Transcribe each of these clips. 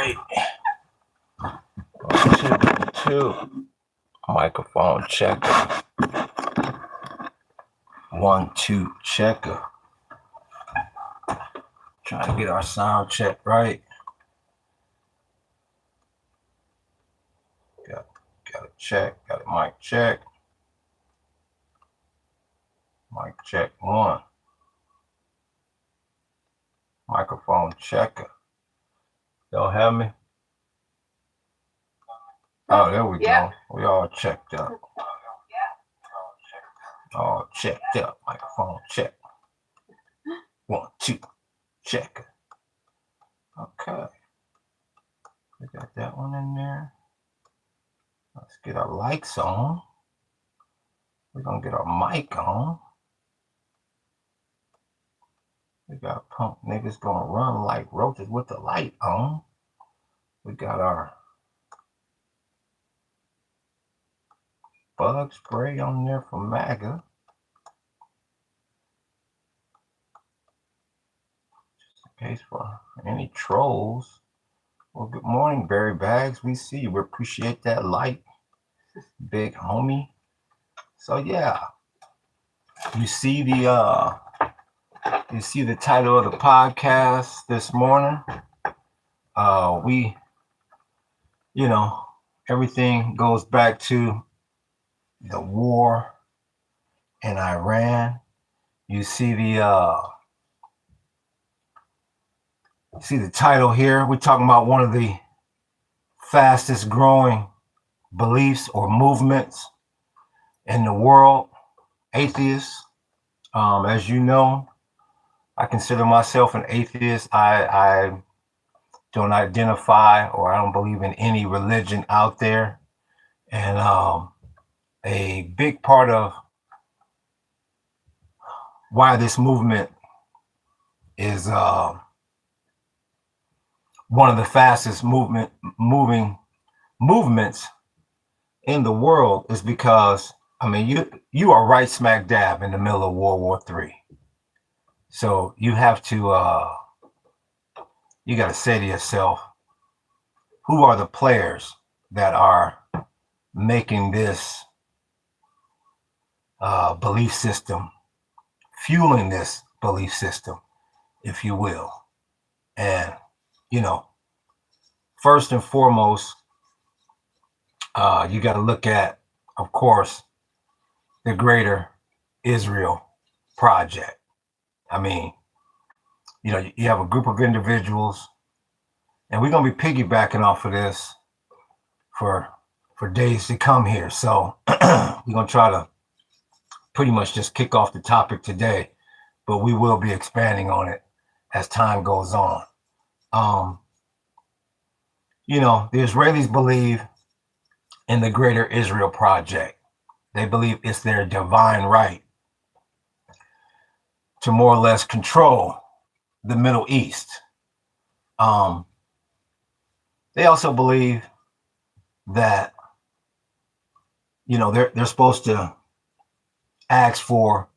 right. 1, 2, 2. Microphone checker. 1, 2 checker. Trying to get our sound check right. Got a check. Got a mic check. Mic check 1. Microphone checker. Y'all have me? Oh, there we go. We all checked up. All checked up. Microphone check. 1, 2 checker. Okay. We got that one in there. Let's get our lights on. We're going to get our mic on. We got punk niggas going to run like roaches with the light on. We got our bug spray on there for MAGA. Just in case for any trolls. Well, good morning, Berry Bags. We see you. We appreciate that light, big homie. So yeah, you see the title of the podcast this morning. Everything goes back to the war in Iran. You see the title here. We're talking about one of the fastest growing beliefs or movements in the world, atheists. As you know, I consider myself an atheist. I don't identify or I don't believe in any religion out there. And a big part of why this movement is one of the fastest movements in the world is because, I mean, you are right smack dab in the middle of World War III. So you have to, you got to say to yourself, who are the players that are making this belief system, fueling this belief system, if you will. And, first and foremost, you got to look at, of course, the Greater Israel Project. I mean, you have a group of individuals, and we're going to be piggybacking off of this for days to come here. So we're going to try to pretty much just kick off the topic today, but we will be expanding on it as time goes on. The Israelis believe in the Greater Israel Project. They believe it's their divine right to more or less control the Middle East. They also believe that, they're supposed to ask for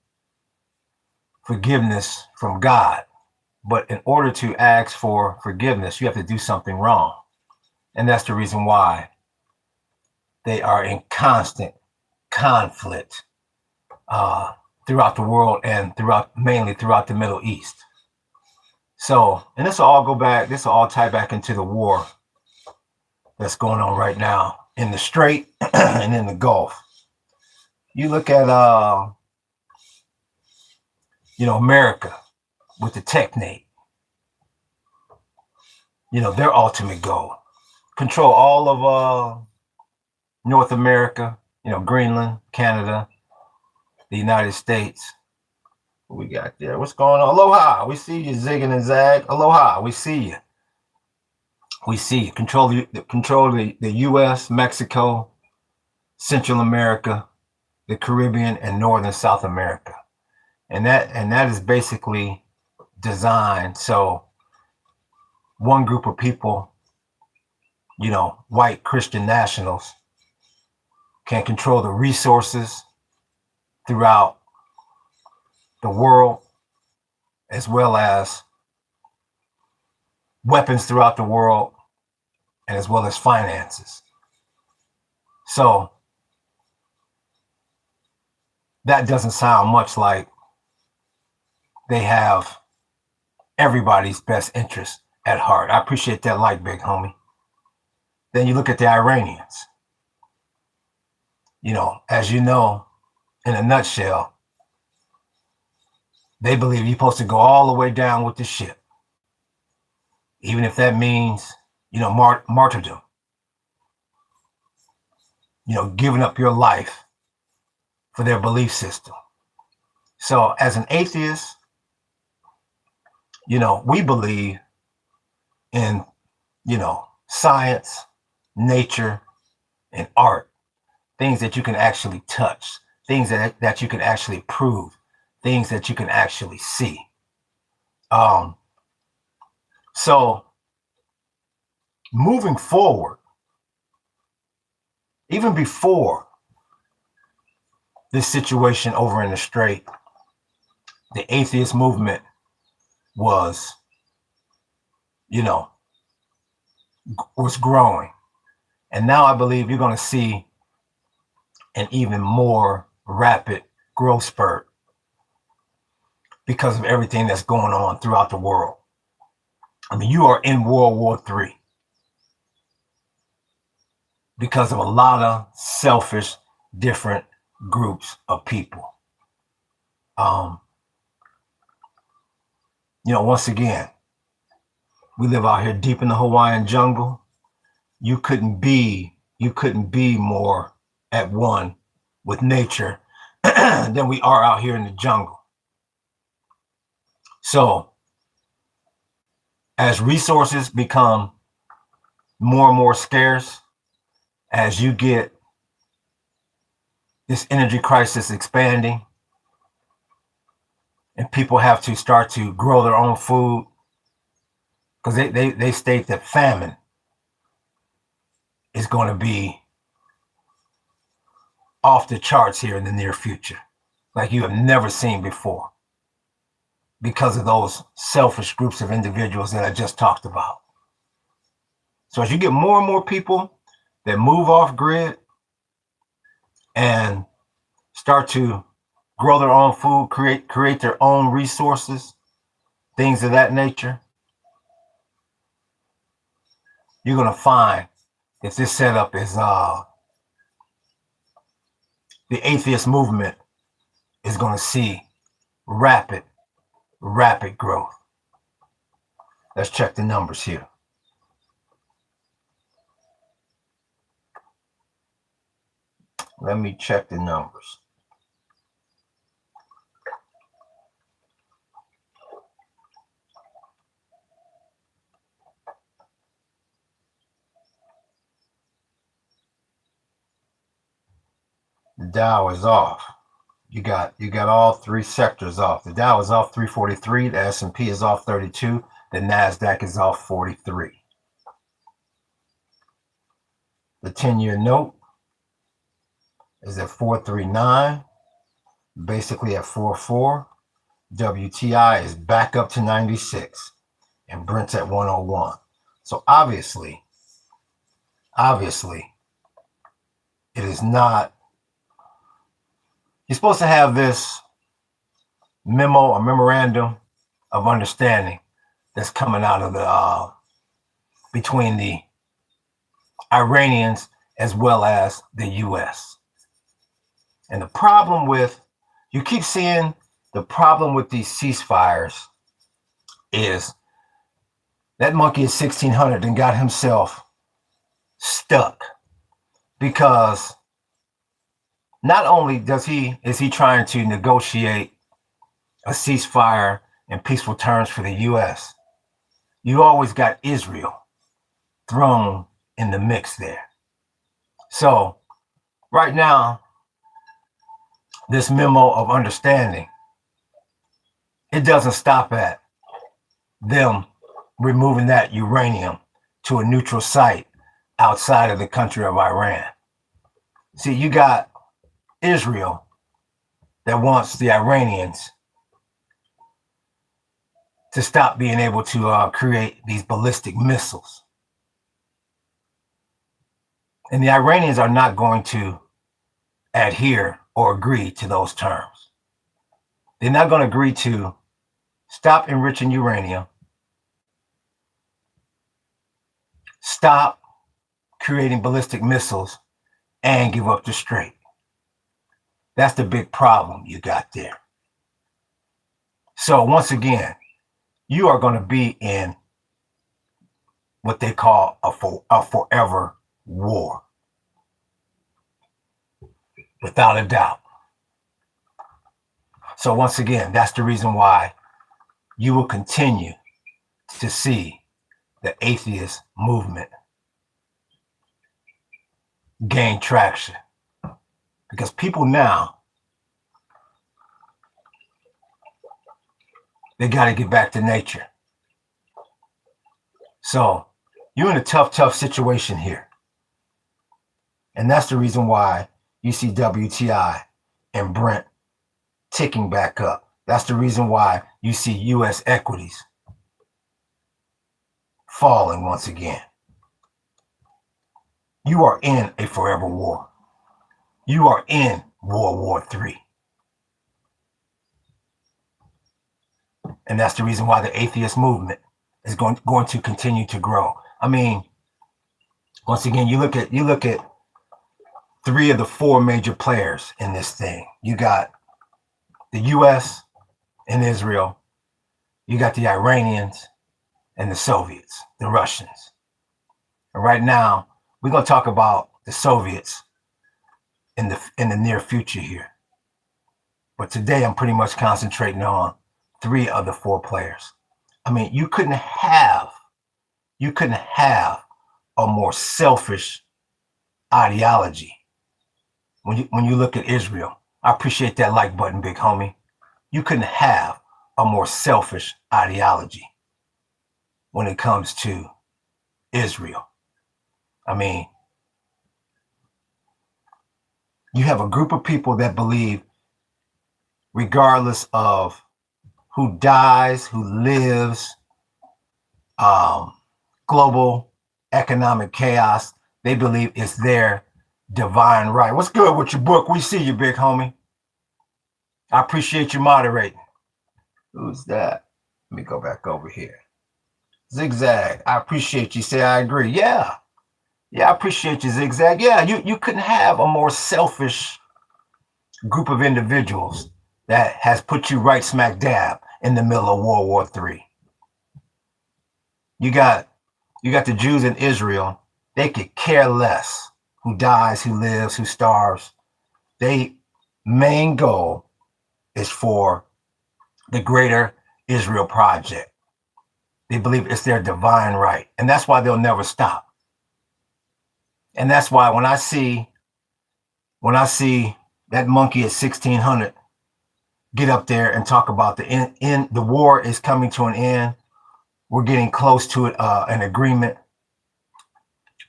forgiveness from God. But in order to ask for forgiveness, you have to do something wrong. And that's the reason why they are in constant conflict throughout the world and mainly throughout the Middle East. So, and this will all tie back into the war that's going on right now in the Strait and in the Gulf. You look at, America with the technate, their ultimate goal, control all of North America, Greenland, Canada, the United States. What we got there? What's going on? Aloha. We see you zigging and zag. Aloha. We see you. We see you. Control the U.S., Mexico, Central America, the Caribbean, and North and South America. And that is basically designed so one group of people, white Christian nationals, can control the resources throughout the world, as well as weapons throughout the world, and as well as finances. So that doesn't sound much like they have everybody's best interest at heart. I appreciate that like, big homie. Then you look at the Iranians. As you know, in a nutshell, they believe you're supposed to go all the way down with the ship, even if that means, martyrdom, giving up your life for their belief system. So as an atheist, we believe in, science, nature, and art, things that you can actually touch, things that you can actually prove, things that you can actually see. So moving forward, even before this situation over in the Strait, the atheist movement was, was growing. And now I believe you're going to see an even more rapid growth spurt because of everything that's going on throughout the world. I mean, you are in World War III because of a lot of selfish, different groups of people. Once again, we live out here deep in the Hawaiian jungle. You couldn't be more at one with nature than we are out here in the jungle. So as resources become more and more scarce, as you get this energy crisis expanding, and people have to start to grow their own food, because they state that famine is going to be off the charts here in the near future, like you have never seen before, because of those selfish groups of individuals that I just talked about. So as you get more and more people that move off grid and start to grow their own food, create their own resources, things of that nature, you're going to find that this setup is the atheist movement is going to see rapid growth. Let's check the numbers here. Let me check the numbers. The Dow is off. You got all three sectors off. The Dow is off 343. The S&P is off 32. The NASDAQ is off 43. The 10-year note is at 439, basically at 44. WTI is back up to 96, and Brent's at 101. So obviously, it is not. You're supposed to have this memo or memorandum of understanding that's coming out of the between the Iranians as well as the U.S. And the problem with, you keep seeing the problem with these ceasefires is that monkey is 1600 and got himself stuck, because not only is he trying to negotiate a ceasefire and peaceful terms for the U.S., you always got Israel thrown in the mix there. So right now, this memo of understanding, it doesn't stop at them removing that uranium to a neutral site outside of the country of Iran. See, you got Israel that wants the Iranians to stop being able to create these ballistic missiles. And the Iranians are not going to adhere or agree to those terms. They're not going to agree to stop enriching uranium, stop creating ballistic missiles, and give up the Strait. That's the big problem you got there. So once again, you are going to be in what they call a forever war, without a doubt. So once again, that's the reason why you will continue to see the atheist movement gain traction, because people now, they got to get back to nature. So you're in a tough situation here. And that's the reason why you see WTI and Brent ticking back up. That's the reason why you see U.S. equities falling once again. You are in a forever war. You are in World War III. And that's the reason why the atheist movement is going to continue to grow. I mean, once again, you look at 3 of the 4 major players in this thing. You got the U.S. and Israel. You got the Iranians and the Soviets, the Russians. And right now, we're going to talk about the Soviets in the near future here. But today, I'm pretty much concentrating on 3 of the 4 players. I mean, you couldn't have a more selfish ideology when you look at Israel. I appreciate that like button, big homie. You couldn't have a more selfish ideology when it comes to Israel. I mean, you have a group of people that believe, regardless of who dies, who lives, global economic chaos, they believe it's their divine right. What's good with your book? We see you, big homie. I appreciate you moderating. Who's that? Let me go back over here. Zigzag, I appreciate you. Say I agree. Yeah, I appreciate you, Zigzag. Yeah, you couldn't have a more selfish group of individuals that has put you right smack dab in the middle of World War III. You got the Jews in Israel. They could care less who dies, who lives, who starves. Their main goal is for the greater Israel project. They believe it's their divine right. And that's why they'll never stop. And that's why when I see that monkey at 1600 get up there and talk about the war is coming to an end, we're getting close to it, an agreement,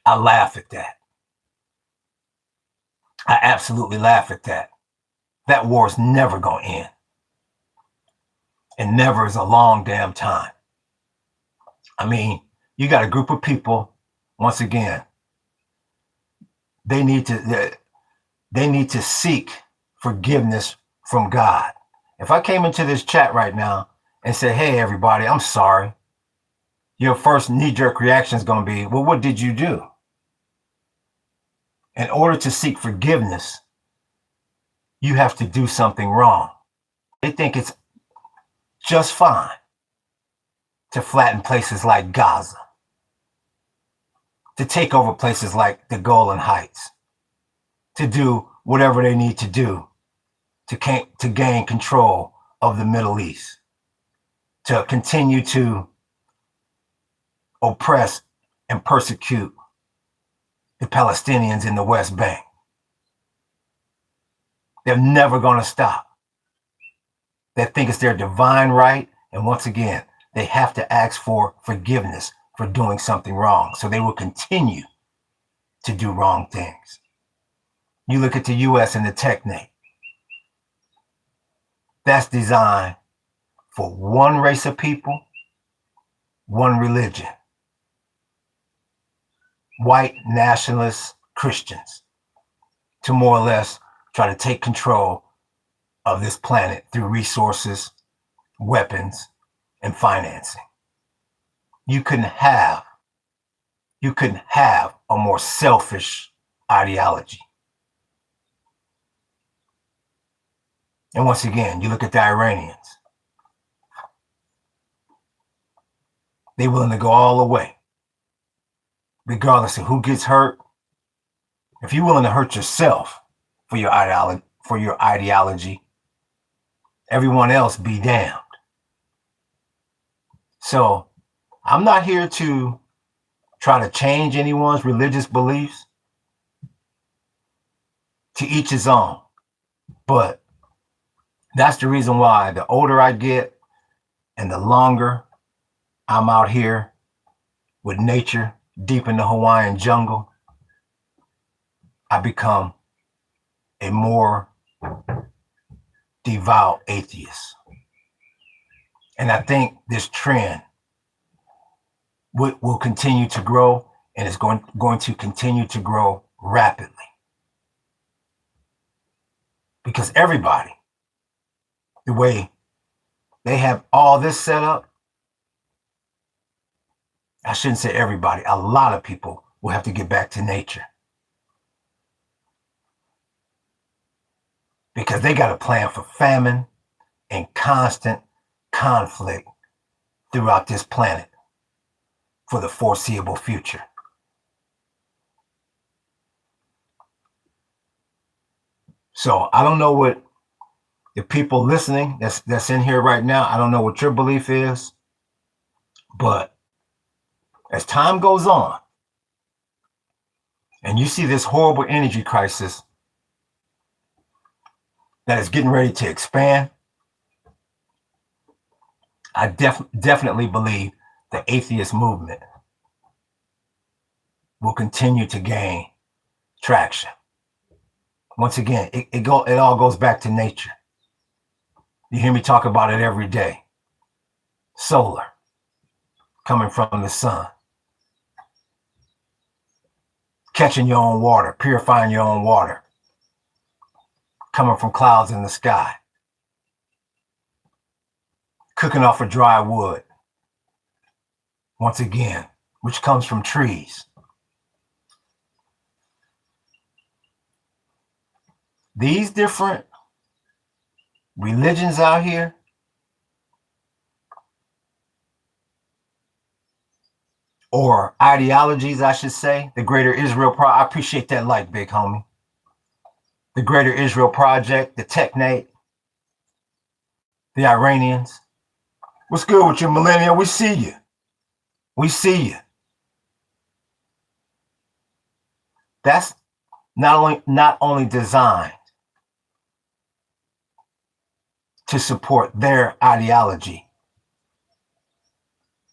I laugh at that. I absolutely laugh at that. That war is never going to end. And never is a long damn time. I mean, you got a group of people, once again, they need to seek forgiveness from God. If I came into this chat right now and said, hey, everybody, I'm sorry, your first knee-jerk reaction is going to be, well, what did you do? In order to seek forgiveness, you have to do something wrong. They think it's just fine to flatten places like Gaza, to take over places like the Golan Heights, to do whatever they need to do to gain control of the Middle East, to continue to oppress and persecute the Palestinians in the West Bank. They're never going to stop. They think it's their divine right. And once again, they have to ask for forgiveness for doing something wrong. So they will continue to do wrong things. You look at the U.S. and the technate. That's designed for one race of people, one religion. White nationalists, Christians to more or less try to take control of this planet through resources, weapons, and financing. You couldn't have a more selfish ideology. And once again, you look at the Iranians. They're willing to go all the way, regardless of who gets hurt. If you're willing to hurt yourself for your ideology, everyone else be damned. So I'm not here to try to change anyone's religious beliefs. To each his own. But that's the reason why the older I get and the longer I'm out here with nature deep in the Hawaiian jungle, I become a more devout atheist. And I think this trend will continue to grow, and it's going to continue to grow rapidly. Because everybody, the way they have all this set up, I shouldn't say everybody, a lot of people will have to get back to nature. Because they got a plan for famine and constant conflict throughout this planet for the foreseeable future. So I don't know what the people listening that's in here right now, I don't know what your belief is, but as time goes on and you see this horrible energy crisis that is getting ready to expand, I definitely believe the atheist movement will continue to gain traction. Once again, it all goes back to nature. You hear me talk about it every day. Solar, coming from the sun. Catching your own water, purifying your own water, coming from clouds in the sky. Cooking off of dry wood, once again, which comes from trees. These different religions out here or ideologies, I should say, the Greater Israel Project. I appreciate that like, big homie. The Greater Israel Project, the Technate, the Iranians. What's good with you, millennial? We see you. We see you. That's not only designed to support their ideology,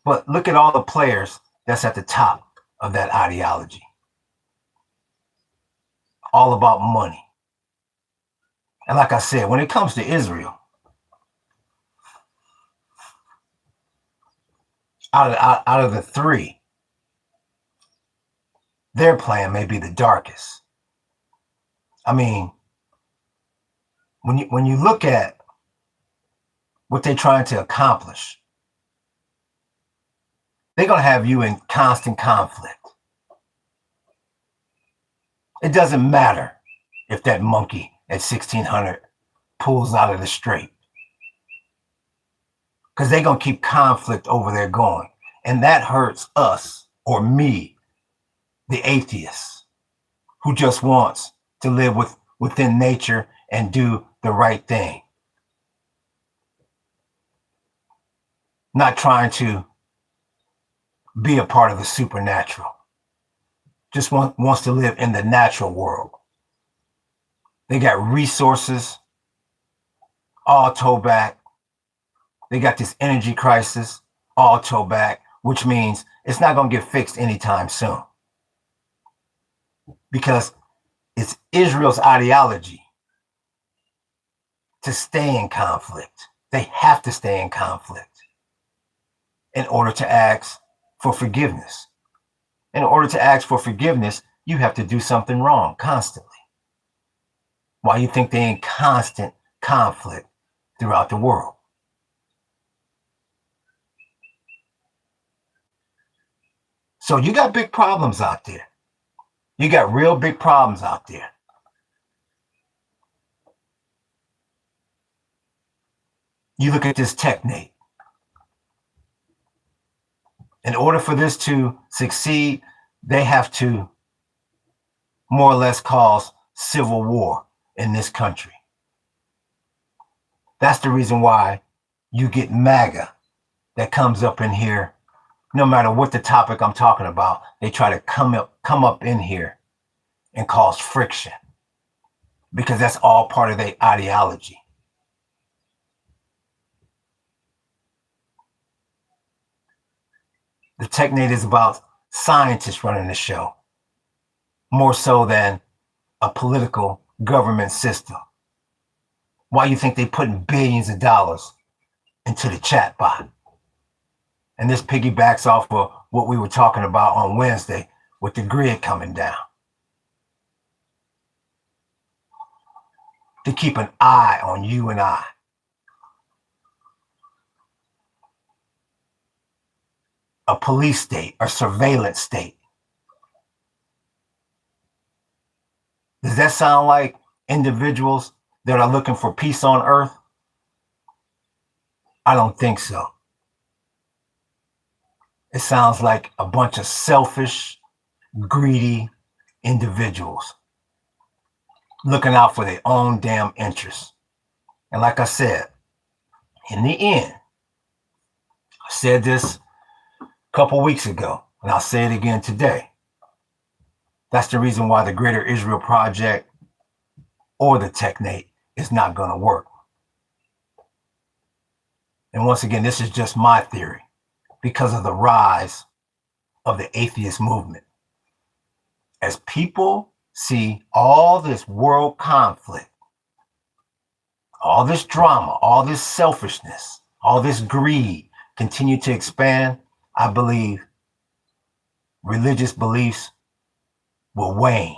but look at all the players that's at the top of that ideology. All about money. And like I said, when it comes to Israel, out of the three, their plan may be the darkest. I mean, when you look at what they're trying to accomplish, they're going to have you in constant conflict. It doesn't matter if that monkey at 1600 pulls out of the straight, because they're going to keep conflict over there going. And that hurts us, or me, the atheist, who just wants to live within nature and do the right thing. Not trying to be a part of the supernatural. Just wants to live in the natural world. They got resources, all toe back. They got this energy crisis, all toe back, which means it's not going to get fixed anytime soon. Because it's Israel's ideology to stay in conflict. They have to stay in conflict in order to ask for forgiveness. In order to ask for forgiveness, you have to do something wrong constantly. Why you think they're in constant conflict throughout the world? So you got big problems out there. You got real big problems out there. You look at this technate. In order for this to succeed, they have to more or less cause civil war in this country. That's the reason why you get MAGA that comes up in here. No matter what the topic I'm talking about, they try to come up in here and cause friction, because that's all part of their ideology. The technate is about scientists running the show, more so than a political government system. Why you think they putting billions of dollars into the chat bot? And this piggybacks off of what we were talking about on Wednesday with the grid coming down. To keep an eye on you and I. A police state, a surveillance state. Does that sound like individuals that are looking for peace on earth? I don't think so. It sounds like a bunch of selfish, greedy individuals looking out for their own damn interests. And like I said, in the end, I said this a couple weeks ago, and I'll say it again today. That's the reason why the Greater Israel Project or the technate is not going to work. And once again, this is just my theory because of the rise of the atheist movement. As people see all this world conflict, all this drama, all this selfishness, all this greed continue to expand, I believe religious beliefs will wane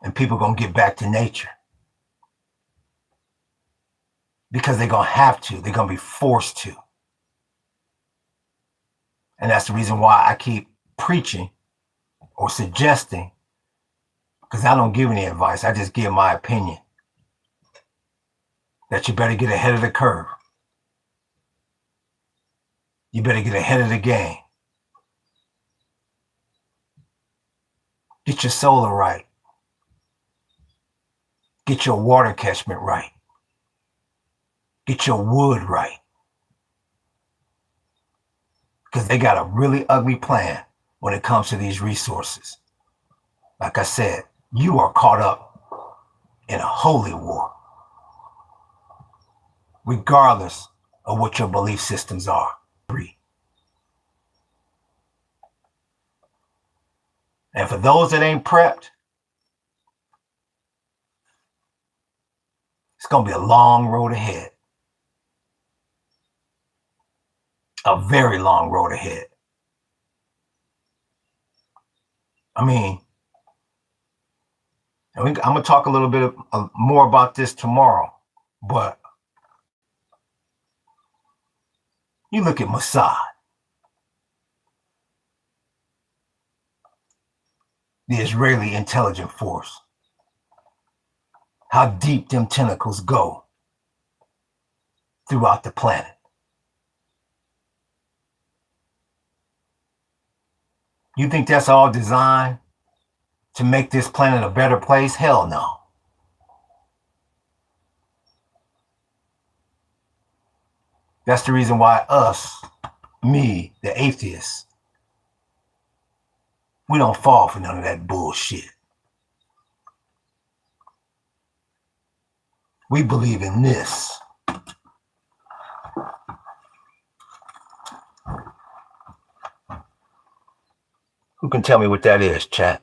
and people are going to get back to nature. Because they're going to have to. They're going to be forced to. And that's the reason why I keep preaching or suggesting, because I don't give any advice. I just give my opinion, that you better get ahead of the curve. You better get ahead of the game. Get your solar right. Get your water catchment right. Get your wood right. Because they got a really ugly plan when it comes to these resources. Like I said, you are caught up in a holy war, regardless of what your belief systems are. And for those that ain't prepped, it's going to be a long road ahead. A very long road ahead. I mean, I'm going to talk a little bit more about this tomorrow, but you look at Mossad, the Israeli intelligence force, how deep them tentacles go throughout the planet. You think that's all designed to make this planet a better place? Hell no. That's the reason why us, me, the atheists, we don't fall for none of that bullshit. We believe in this. Who can tell me what that is, chat?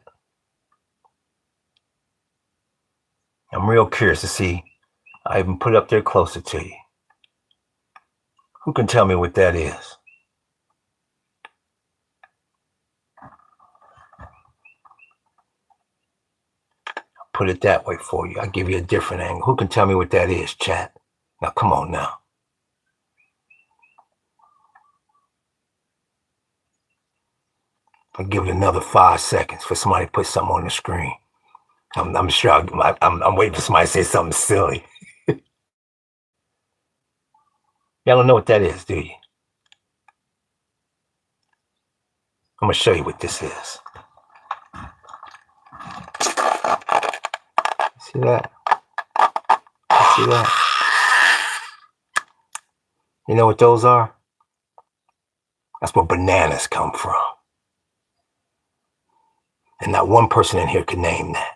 I'm real curious to see. I even put it up there closer to you. Who can tell me what that is? put it that way for you. I'll give you a different angle. Who can tell me what that is, chat? Now, come on now. I'll give it another 5 seconds for somebody to put something on the screen. I'm sure I'm waiting for somebody to say something silly. Y'all don't know what that is, do you? I'm going to show you what this is. See that? See that? You know what those are? That's where bananas come from. And not one person in here can name that.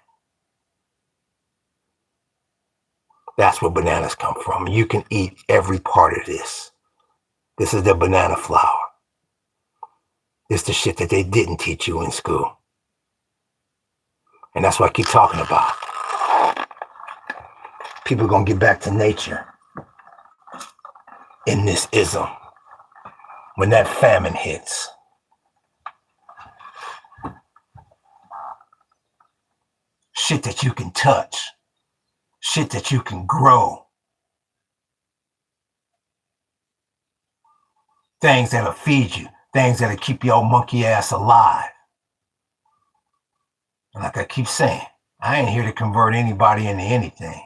That's where bananas come from. You can eat every part of this. This is the banana flour. This is the shit that they didn't teach you in school. And that's what I keep talking about. People are going to get back to nature in this ism when that famine hits. Shit that you can touch. Shit that you can grow. Things that'll feed you. Things that'll keep your monkey ass alive. And like I keep saying, I ain't here to convert anybody into anything.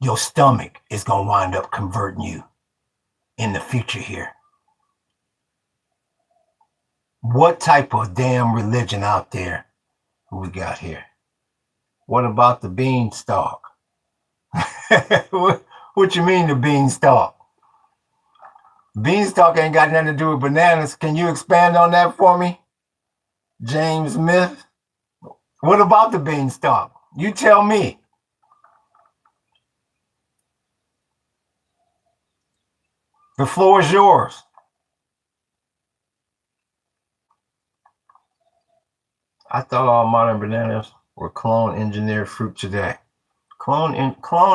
Your stomach is going to wind up converting you in the future here. What type of damn religion out there who we got here? What about the beanstalk? What you mean the beanstalk? Beanstalk ain't got nothing to do with bananas. Can you expand on that for me, James Smith? What about the beanstalk? You tell me. The floor is yours. I thought all modern bananas were clone engineered fruit today. Clone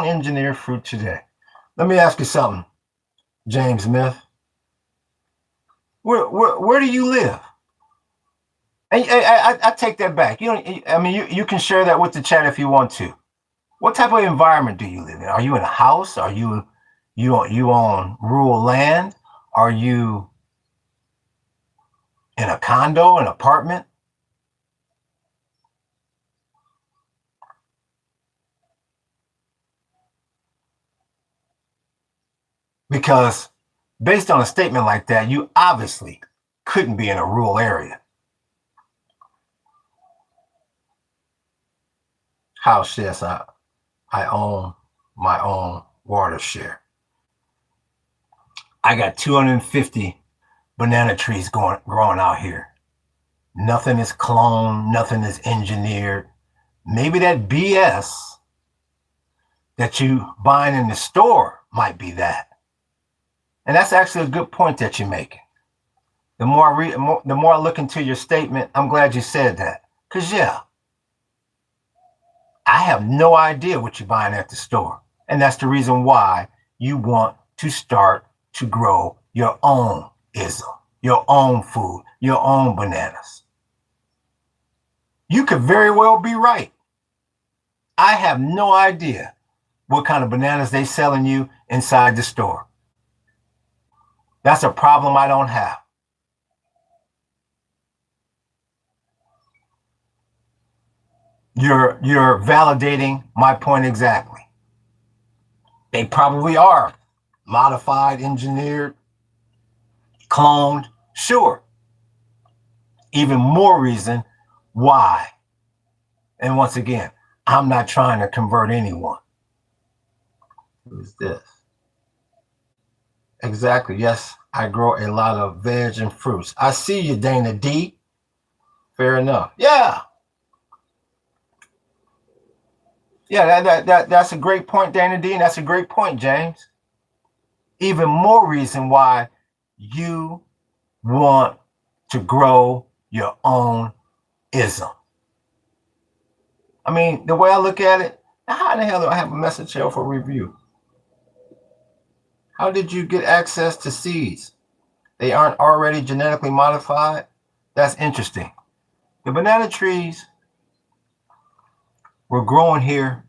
engineered fruit today. Let me ask you something, James Smith. Where do you live? And I take that back. You can share that with the chat if you want to. What type of environment do you live in? Are you in a house? Are you on rural land? Are you in a condo, an apartment? Because based on a statement like that, you obviously couldn't be in a rural area. House, yes, I own my own water share. I got 250 banana trees growing out here. Nothing is cloned, nothing is engineered. Maybe that BS that you buying in the store might be that. And that's actually a good point that you're making. The more I look into your statement, I'm glad you said that. Because, yeah, I have no idea what you're buying at the store. And that's the reason why you want to start to grow your own ism, your own food, your own bananas. You could very well be right. I have no idea what kind of bananas they selling you inside the store. That's a problem I don't have. You're validating my point exactly. They probably are modified, engineered, cloned, sure. Even more reason why. And once again, I'm not trying to convert anyone. Who's this? Exactly. Yes, I grow a lot of veg and fruits. I see you, Dana D. Fair enough. Yeah. Yeah, that's a great point, Dana D, and that's a great point, James. Even more reason why you want to grow your own ism. I mean, the way I look at it, how in the hell do I have a message here for review? How did you get access to seeds? They aren't already genetically modified? That's interesting. The banana trees were growing here.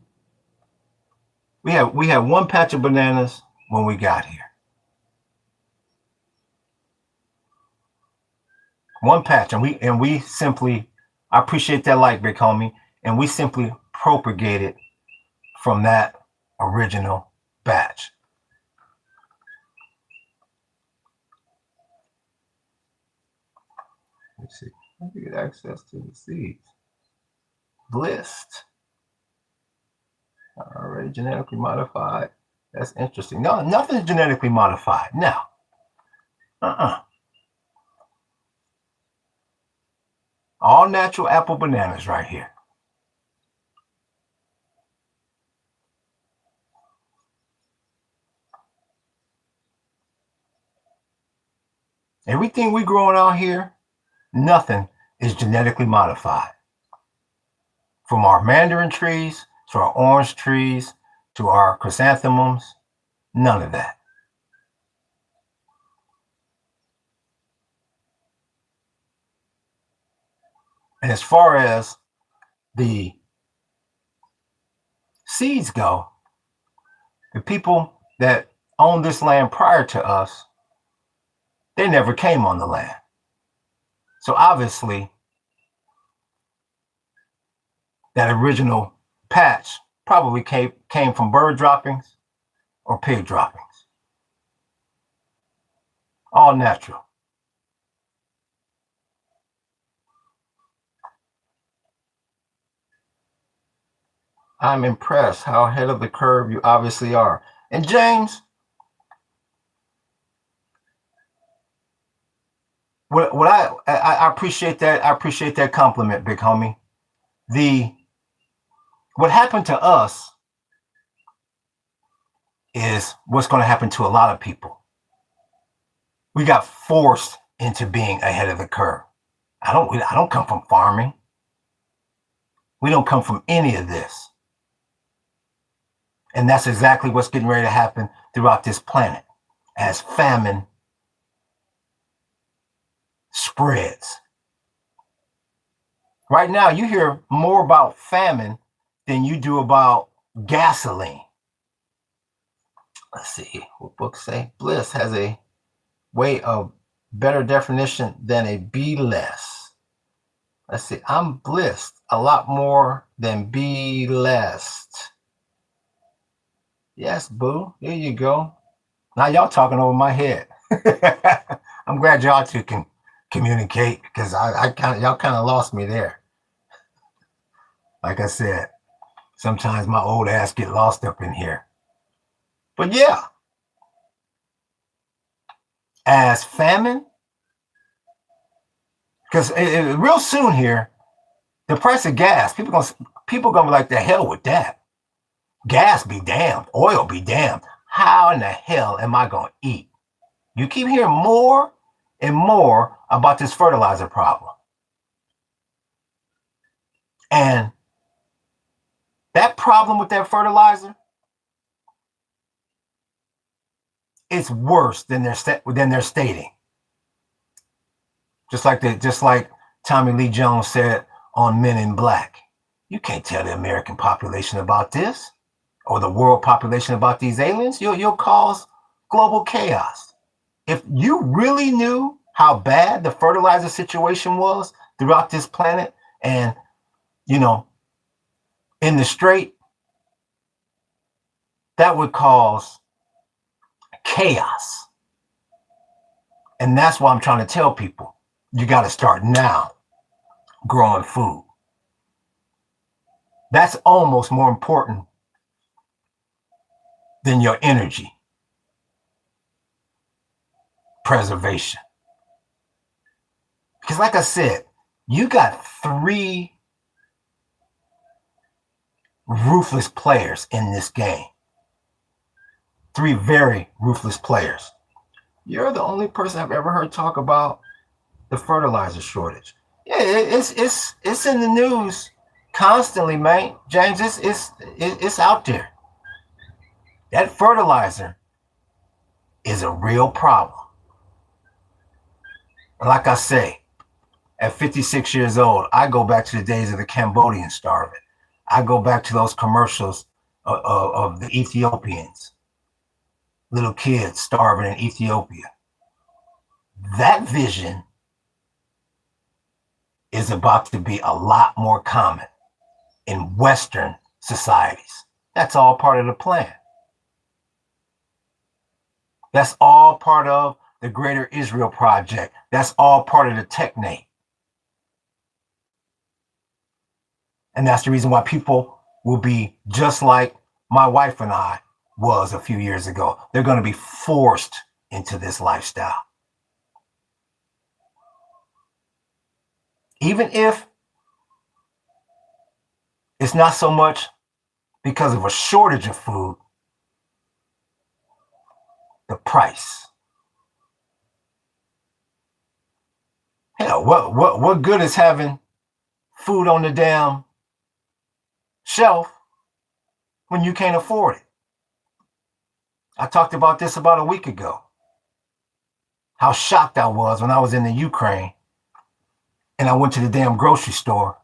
We had one patch of bananas when we got here. One patch, and we simply, I appreciate that light, big homie, and we simply propagated from that original batch. Let's see. How do you get access to the seeds? Blissed. Already genetically modified. That's interesting. No, nothing's genetically modified. No. All natural apple bananas right here. Everything we growing out here, nothing is genetically modified. From our mandarin trees to our orange trees to our chrysanthemums, none of that. And as far as the seeds go, the people that owned this land prior to us, they never came on the land. So obviously, that original patch probably came from bird droppings or pig droppings. All natural. I'm impressed how ahead of the curve you obviously are. And James, what I appreciate that. I appreciate that compliment, big homie. What happened to us is what's going to happen to a lot of people. We got forced into being ahead of the curve. I don't come from farming. We don't come from any of this. And that's exactly what's getting ready to happen throughout this planet as famine spreads. Right now, you hear more about famine than you do about gasoline. Let's see what books say. Bliss has a way of better definition than a be less. Let's see. I'm blissed a lot more than be less. Yes, boo. There you go. Now y'all talking over my head. I'm glad y'all two can communicate because y'all kind of lost me there. Like I said, sometimes my old ass get lost up in here. But yeah, as famine, because real soon here, the price of gas, people gonna be like, the hell with that. Gas be damned, oil be damned. How in the hell am I gonna eat? You keep hearing more and more about this fertilizer problem. And that problem with that fertilizer, it's worse than they're stating. Just like Tommy Lee Jones said on Men in Black. You can't tell the American population about this or the world population about these aliens. You'll cause global chaos. If you really knew how bad the fertilizer situation was throughout this planet and, in the strait, that would cause chaos. And that's why I'm trying to tell people, you got to start now growing food. That's almost more important than your energy preservation. Because like I said, you got 3 ruthless players in this game. 3 very ruthless players. You're the only person I've ever heard talk about the fertilizer shortage. Yeah, it's in the news constantly, man. James, it's out there. That fertilizer is a real problem. And like I say, at 56 years old, I go back to the days of the Cambodian starving. I go back to those commercials of the Ethiopians, little kids starving in Ethiopia. That vision is about to be a lot more common in Western societies. That's all part of the plan. That's all part of the Greater Israel Project. That's all part of the technate. And that's the reason why people will be just like my wife and I was a few years ago. They're going to be forced into this lifestyle. Even if it's not so much because of a shortage of food, the price. Hell, what good is having food on the damn shelf when you can't afford it? I talked about this about a week ago. How shocked I was when I was in the Ukraine and I went to the damn grocery store.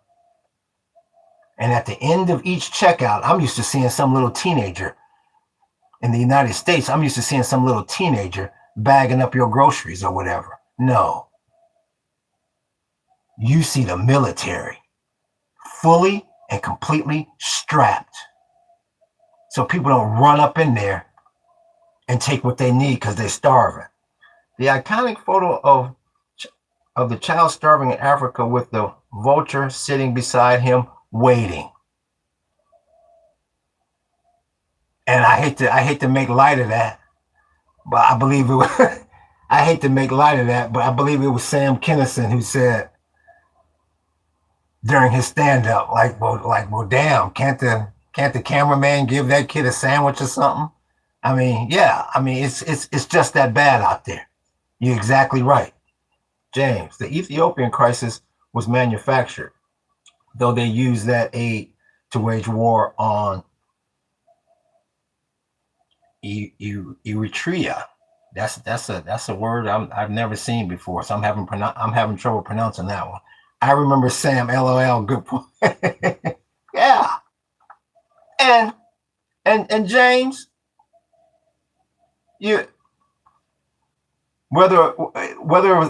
And at the end of each checkout, I'm used to seeing some little teenager in the United States. I'm used to seeing some little teenager bagging up your groceries or whatever. No. You see the military fully and completely strapped. So people don't run up in there and take what they need because they're starving. The iconic photo of the child starving in Africa with the vulture sitting beside him waiting. And I hate to make light of that, but I believe it was I hate to make light of that, but I believe it was Sam Kinison who said during his stand-up, well, damn, can't the cameraman give that kid a sandwich or something? I mean, yeah, I mean, it's just that bad out there. You're exactly right. James, the Ethiopian crisis was manufactured, though they used that aid to wage war on Eritrea. That's a word I've never seen before, so I'm having trouble pronouncing that one. I remember Sam, LOL, good point. Yeah. And James, you whether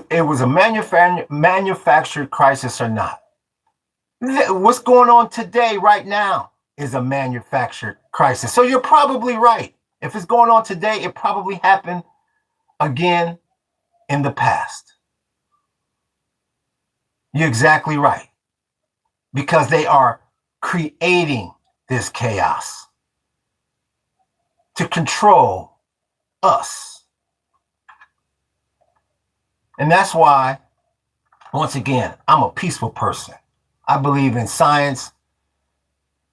it was a manufactured crisis or not, what's going on today right now is a manufactured crisis. So you're probably right. If it's going on today, it probably happened again in the past. You're exactly right. Because they are creating this chaos to control us. And that's why, once again, I'm a peaceful person. I believe in science,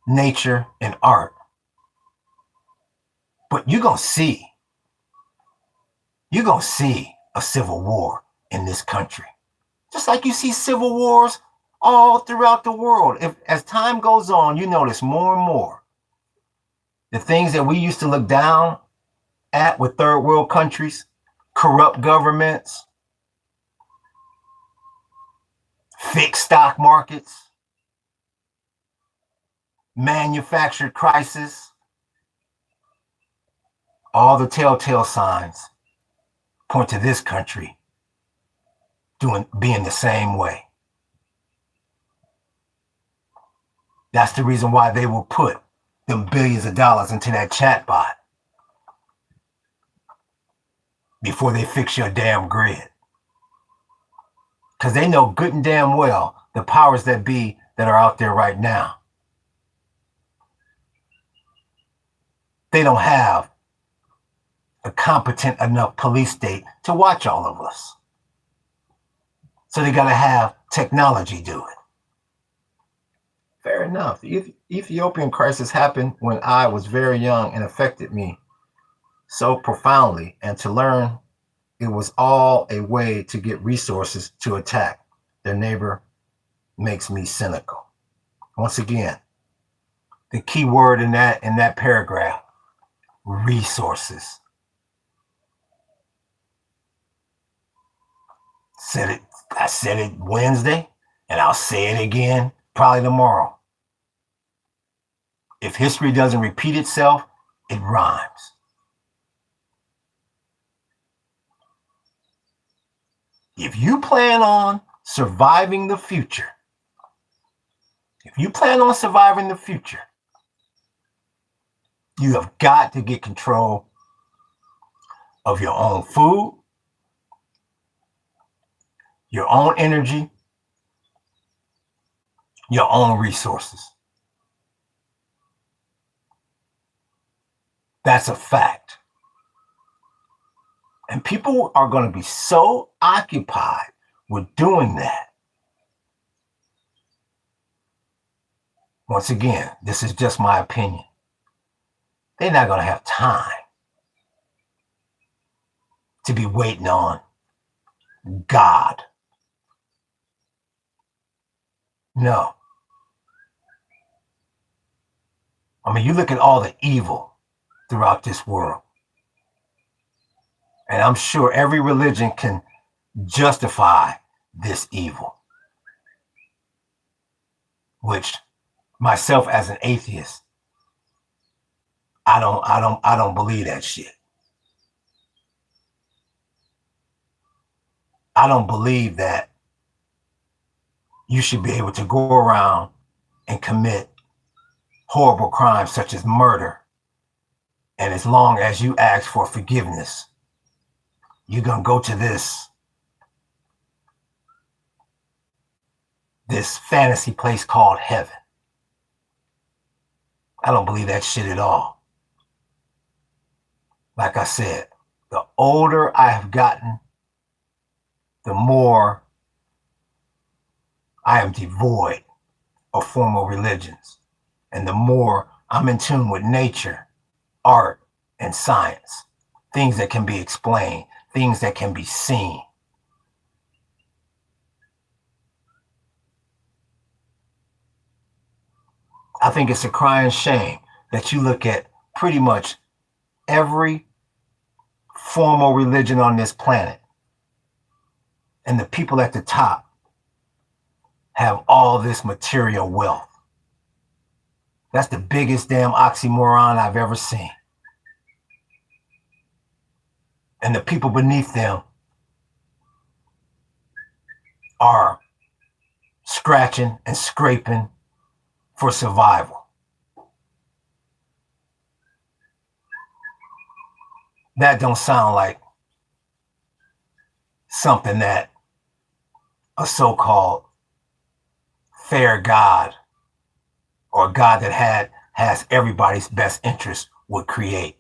nature, and art. But you're going to see a civil war in this country. Just like you see civil wars all throughout the world. As time goes on, you notice more and more the things that we used to look down at with third world countries, corrupt governments, fixed stock markets, manufactured crisis, all the telltale signs point to this country being the same way. That's the reason why they will put them billions of dollars into that chat bot before they fix your damn grid. Because they know good and damn well the powers that be that are out there right now. They don't have a competent enough police state to watch all of us. So they got to have technology do it. Fair enough. The Ethiopian crisis happened when I was very young and affected me so profoundly, and to learn it was all a way to get resources to attack their neighbor makes me cynical. Once again, the key word in that paragraph, resources. I said it Wednesday, and I'll say it again probably tomorrow. If history doesn't repeat itself, it rhymes. If you plan on surviving the future, you have got to get control of your own food, your own energy, your own resources. That's a fact. And people are going to be so occupied with doing that. Once again, this is just my opinion. They're not going to have time to be waiting on God. No. I mean, you look at all the evil throughout this world. And I'm sure every religion can justify this evil. Which myself as an atheist, I don't believe that shit. I don't believe that you should be able to go around and commit horrible crimes such as murder. And as long as you ask for forgiveness, you're going to go to this fantasy place called heaven. I don't believe that shit at all. Like I said, the older I have gotten, the more I am devoid of formal religions. And the more I'm in tune with nature, art, and science. Things that can be explained, things that can be seen. I think it's a crying shame that you look at pretty much every formal religion on this planet, and the people at the top have all this material wealth. That's the biggest damn oxymoron I've ever seen. And the people beneath them are scratching and scraping for survival. That don't sound like something that a so-called fair God or a God that has everybody's best interest would create.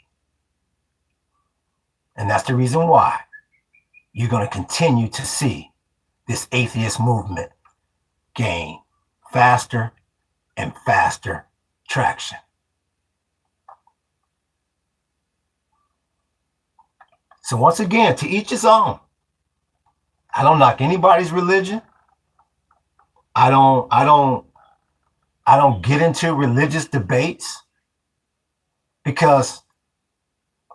And that's the reason why you're going to continue to see this atheist movement gain faster and faster traction. So once again, to each his own. I don't knock anybody's religion. I don't get into religious debates because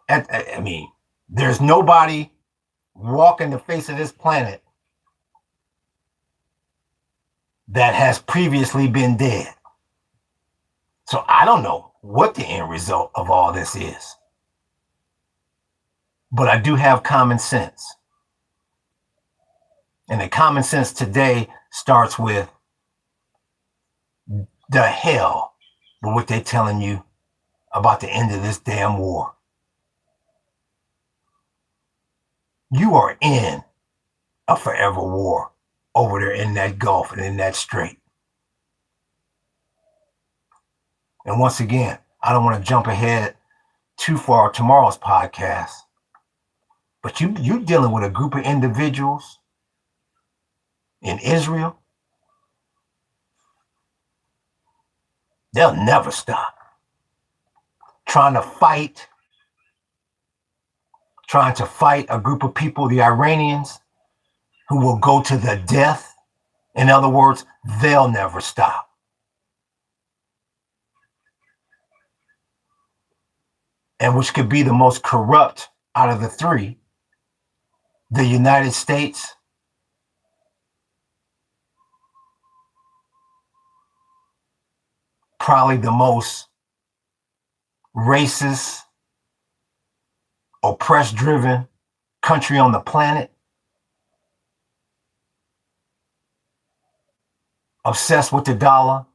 I mean, there's nobody walking the face of this planet that has previously been dead. So I don't know what the end result of all this is. But I do have common sense. And the common sense today starts with the hell with what they're telling you about the end of this damn war. You are in a forever war over there in that Gulf and in that strait. And once again, I don't want to jump ahead too far tomorrow's podcast, but you're dealing with a group of individuals in Israel. They'll never stop trying to fight a group of people, the Iranians, who will go to the death. In other words, they'll never stop. And which could be the most corrupt out of the three, the United States, probably the most racist, oppressed-driven country on the planet. Obsessed with the dollar,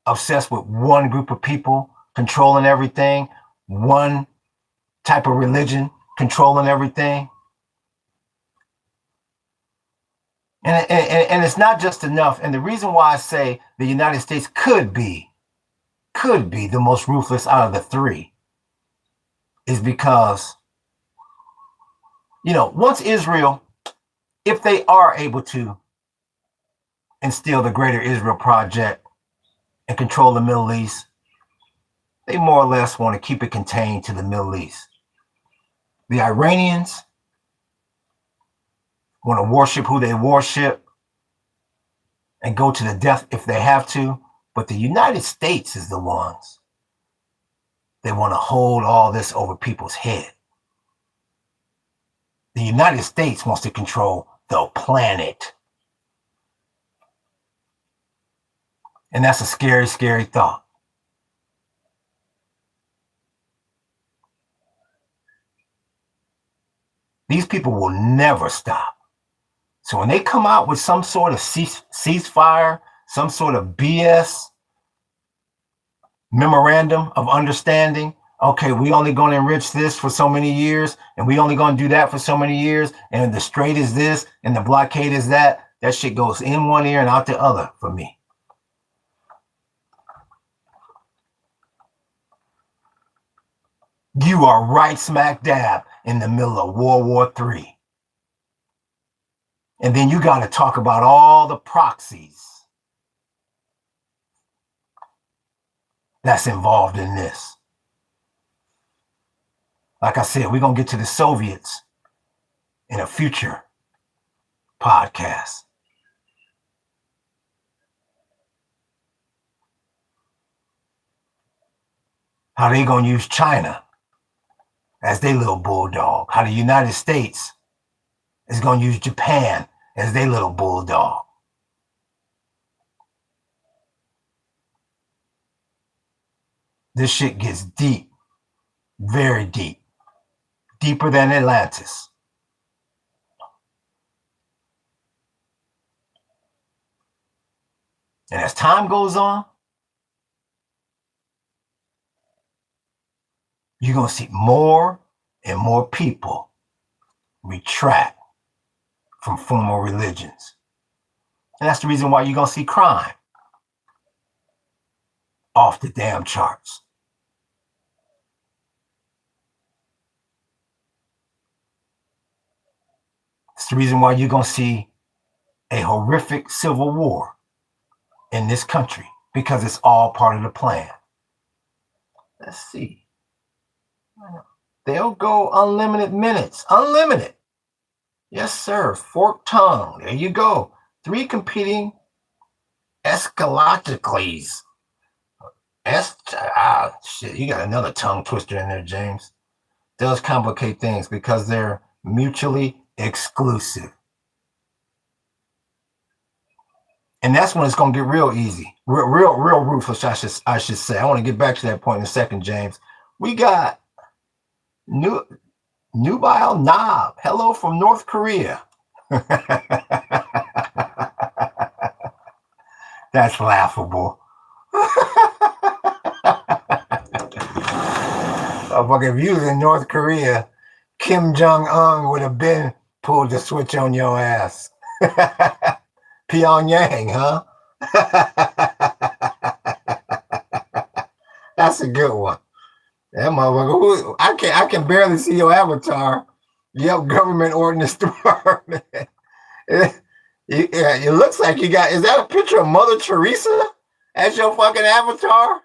obsessed with one group of people controlling everything, one type of religion controlling everything. And it's not just enough. And the reason why I say the United States could be the most ruthless out of the three is because, once Israel, if they are able to instill the Greater Israel Project and control the Middle East, they more or less want to keep it contained to the Middle East. The Iranians want to worship who they worship and go to the death if they have to. But the United States is the ones that want to hold all this over people's head. The United States wants to control the planet. And that's a scary, scary thought. These people will never stop. So when they come out with some sort of ceasefire, some sort of BS memorandum of understanding, okay, we only going to enrich this for so many years, and we only going to do that for so many years, and the strait is this, and the blockade is that shit goes in one ear and out the other for me. You are right smack dab in the middle of World War III. And then you got to talk about all the proxies that's involved in this. Like I said, we're going to get to the Soviets in a future podcast. How they going to use China as their little bulldog. How the United States is going to use Japan as their little bulldog. This shit gets deep, very deep, deeper than Atlantis. And as time goes on, you're going to see more and more people retract from former religions. And that's the reason why you're going to see crime off the damn charts. It's the reason why you're going to see a horrific civil war in this country, because it's all part of the plan. Let's see. They'll go unlimited minutes. Unlimited. Yes, sir. Forked tongue. There you go. 3 competing eschatologicals. Shit, you got another tongue twister in there, James. Does complicate things because they're mutually exclusive. And that's when it's going to get real easy. Real ruthless, I should say. I want to get back to that point in a second, James. We got Nubile Knob. Hello from North Korea. That's laughable. If you was in North Korea, Kim Jong-un would have been pulled the switch on your ass. Pyongyang, huh? That's a good one. That motherfucker, I can barely see your avatar. Yep, government ordinance department. It looks like you got, is that a picture of Mother Teresa as your fucking avatar?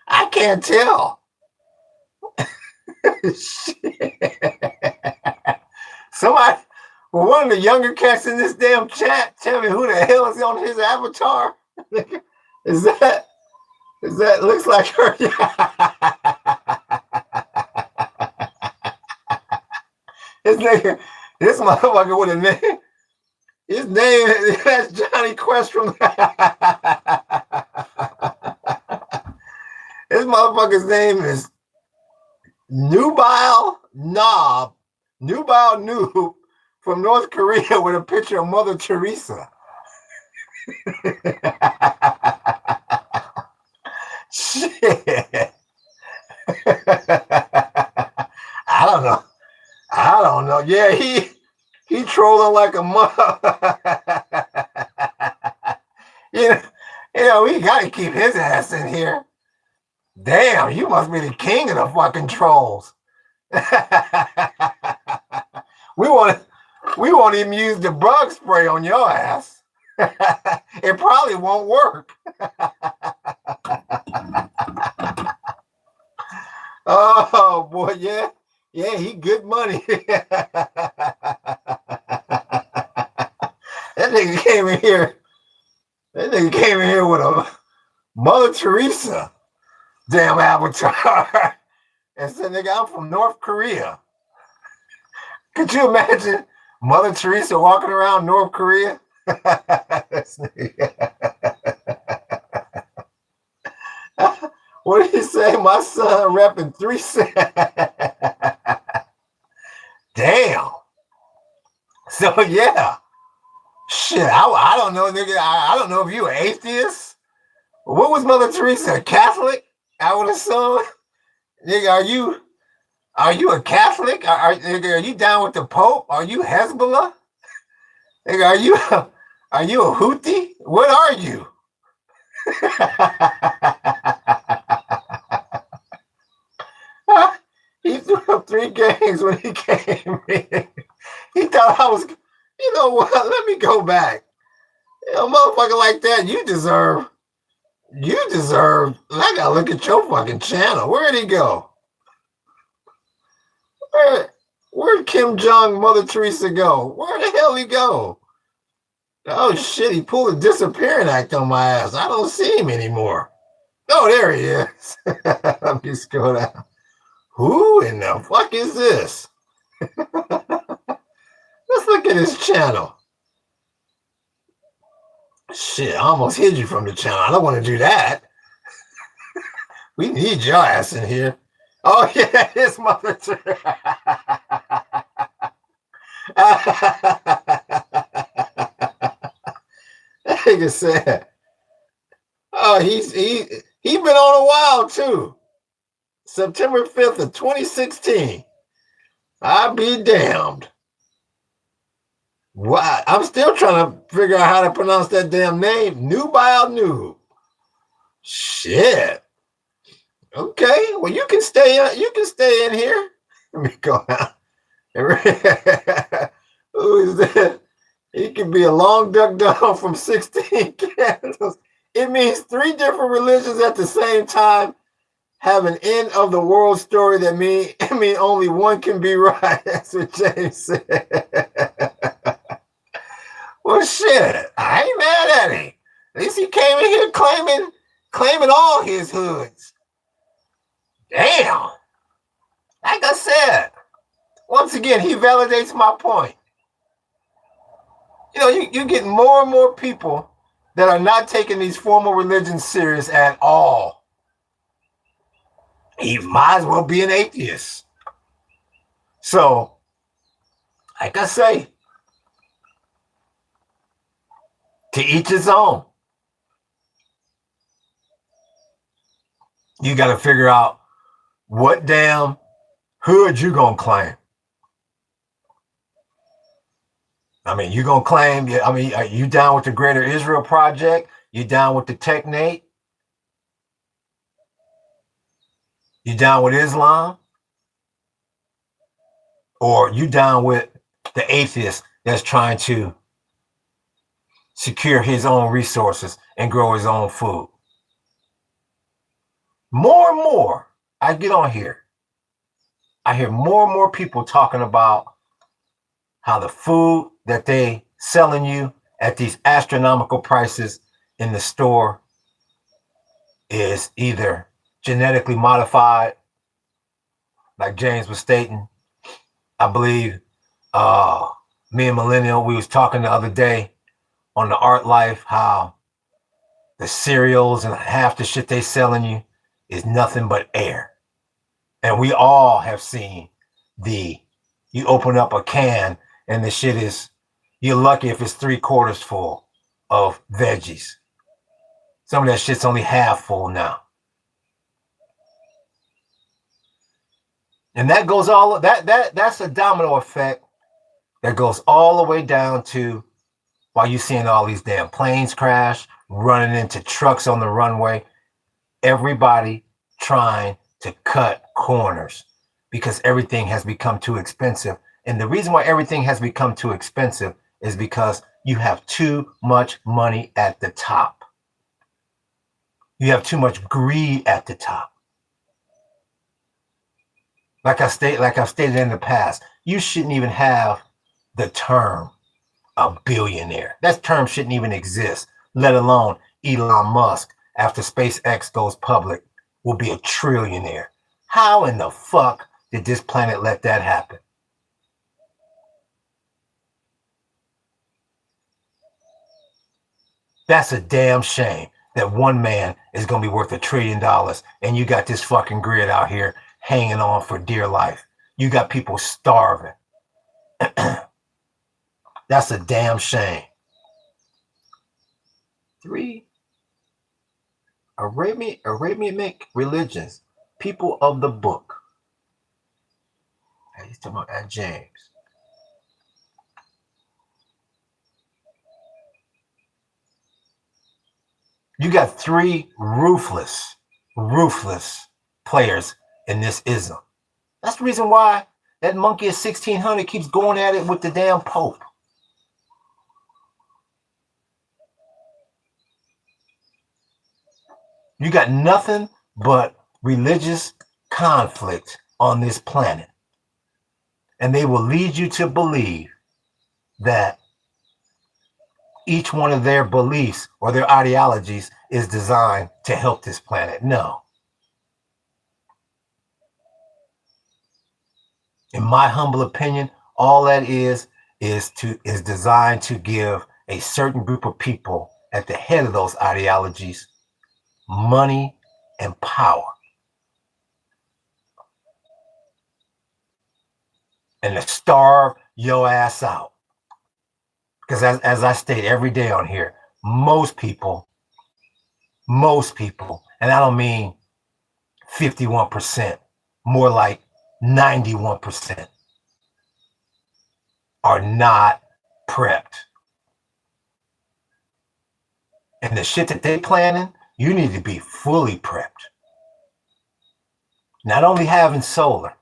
I can't tell. Somebody, one of the younger cats in this damn chat, tell me who the hell is on his avatar. Is that looks like her? This motherfucker with a name. His name is Johnny Quest from. His motherfucker's name is Nubile Noob from North Korea with a picture of Mother Teresa. Shit. I don't know. Yeah, he trolling like a mother. you know, we gotta keep his ass in here. Damn, you must be the king of the fucking trolls. we won't even use the bug spray on your ass. It probably won't work. Oh boy, yeah, he good money. That nigga came in here. That nigga came in here with a Mother Teresa damn avatar and said, "Nigga, I'm from North Korea." Could you imagine Mother Teresa walking around North Korea? What did he say? My son repping 3 cents. Damn. So yeah. Shit, I don't know, nigga. I don't know if you an atheist. What was Mother Teresa? A Catholic? I would assume. Nigga, are you a Catholic? Nigga, are you down with the Pope? Are you Hezbollah? Nigga, are you a Houthi? What are you? He threw up 3 games when he came in. He thought I was, you know what? Let me go back. You know, motherfucker like that, you deserve. I gotta look at your fucking channel. Where'd he go? Where'd Kim Jong Mother Teresa go? Where the hell he go? Oh shit, he pulled a disappearing act on my ass. I don't see him anymore. Oh, there he is. Let me scroll down. Who in the fuck is this? Let's look at his channel. Shit, I almost hid you from the channel. I don't want to do that. We need your ass in here. Oh yeah, his Mother Teresa. That nigga said, oh, he been on a while too. September 5th of 2016. I'll be damned. What? I'm still trying to figure out how to pronounce that damn name. Nubile Noob. Shit. Okay. Well, you can stay in here. Let me go out. Who is that? He can be a long duck down from 16 candles. It means 3 different religions at the same time have an end of the world story that mean only one can be right. That's what James said. Well, shit, I ain't mad at him. At least he came in here claiming all his hoods. Damn. Like I said, once again, he validates my point. You know, you get more and more people that are not taking these formal religions serious at all. He might as well be an atheist. So, like I say, to each his own. You got to figure out what damn hood you gonna claim. I mean, you gonna claim? I mean, are you down with the Greater Israel Project? You down with the Technate? You down with Islam? Or you down with the atheist that's trying to secure his own resources and grow his own food? More and more I get on here, I hear more and more people talking about how the food that they selling you at these astronomical prices in the store is either genetically modified, like James was stating. I believe me and Millennial, we was talking the other day on the Art Life, how the cereals and half the shit they selling you is nothing but air. And we all have seen you open up a can and the shit is, you're lucky if it's 3/4 full of veggies. Some of that shit's only half full now. And that goes all that's a domino effect that goes all the way down to while you're seeing all these damn planes crash, running into trucks on the runway, everybody trying to cut corners because everything has become too expensive. And the reason why everything has become too expensive is because you have too much money at the top. You have too much greed at the top. Like I've stated in the past, you shouldn't even have the term a billionaire. That term shouldn't even exist, let alone Elon Musk, after SpaceX goes public, will be a trillionaire. How in the fuck did this planet let that happen? That's a damn shame that one man is going to be worth $1 trillion and you got this fucking grid out here hanging on for dear life. You got people starving. That's a damn shame. 3 Arabic religions, people of the book. He's talking about James. You got 3 ruthless players in this ism. That's the reason why that monkey at 1600 keeps going at it with the damn Pope. You got nothing but religious conflict on this planet. And they will lead you to believe that each one of their beliefs or their ideologies is designed to help this planet. No. In my humble opinion, all that is designed to give a certain group of people at the head of those ideologies money and power. And to starve your ass out. Because as I state every day on here, most people, and I don't mean 51%, more like 91%, are not prepped. And the shit that they planning, you need to be fully prepped. Not only having solar,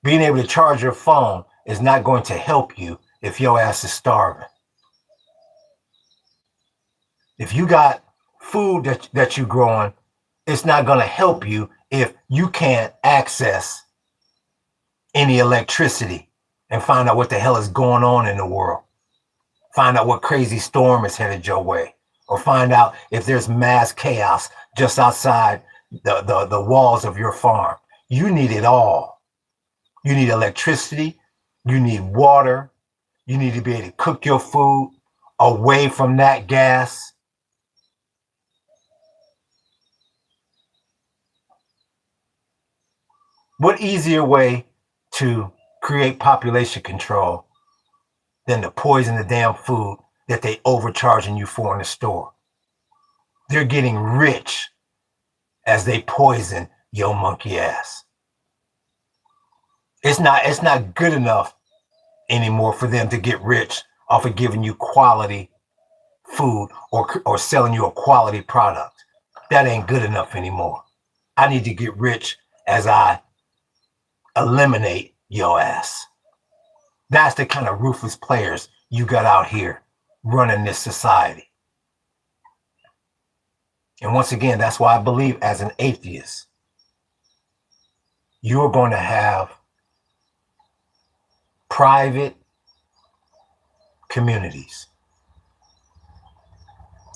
being able to charge your phone is not going to help you if your ass is starving. If you got food that you're growing, it's not going to help you if you can't access any electricity and find out what the hell is going on in the world. Find out what crazy storm is headed your way. Or find out if there's mass chaos just outside the walls of your farm. You need it all. You need electricity. You need water. You need to be able to cook your food away from that gas. What easier way to create population control than to poison the damn food that they overcharging you for in the store? They're getting rich as they poison your monkey ass. It's not good enough anymore for them to get rich off of giving you quality food or selling you a quality product. That ain't good enough anymore. I need to get rich as I eliminate your ass. That's the kind of ruthless players you got out here running this society. And once again, that's why I believe as an atheist, you're going to have private communities.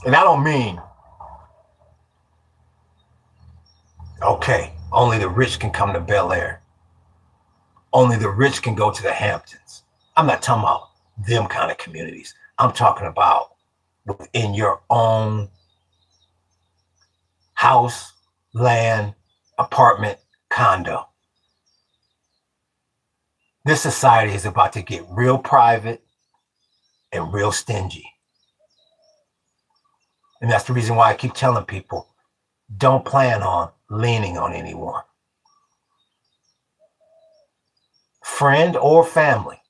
And I don't mean, okay, only the rich can come to Bel Air. Only the rich can go to the Hamptons. I'm not talking about them kind of communities. I'm talking about within your own house, land, apartment, condo. This society is about to get real private and real stingy. And that's the reason why I keep telling people, don't plan on leaning on anyone. Friend or family.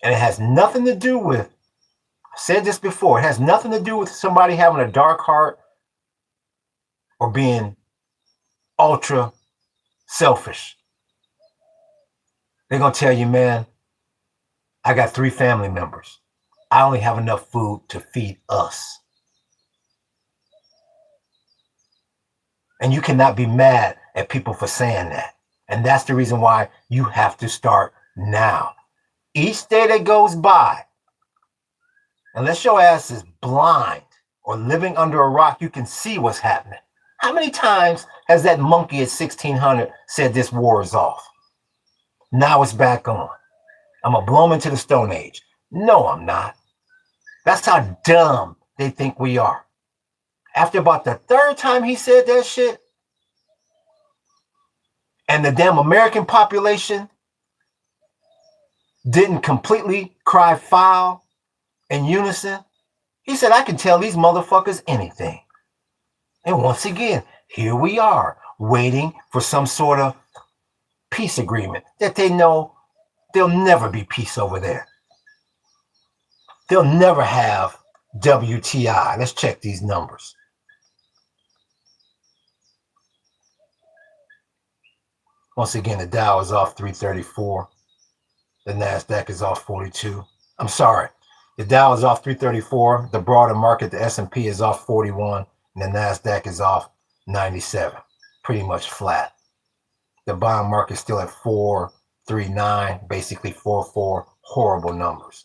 And it has nothing to do with, I said this before, it has nothing to do with somebody having a dark heart or being ultra selfish. They're going to tell you, man, I got 3 family members. I only have enough food to feed us. And you cannot be mad at people for saying that. And that's the reason why you have to start now. Each day that goes by, unless your ass is blind or living under a rock, you can see what's happening. How many times has that monkey at 1600 said this war is off? Now it's back on. I'm going to blow them into the Stone Age. No, I'm not. That's how dumb they think we are. After about the 3rd time he said that shit, and the damn American population didn't completely cry foul in unison, he said, I can tell these motherfuckers anything. And once again, here we are waiting for some sort of peace agreement that they know there'll never be peace over there. They'll never have WTI. Let's check these numbers. Once again, the Dow is off 334. The NASDAQ is off 42. I'm sorry. The Dow is off 334. The broader market, the S&P is off 41. And the NASDAQ is off 97. Pretty much flat. The bond market is still at 439, basically 44 horrible numbers.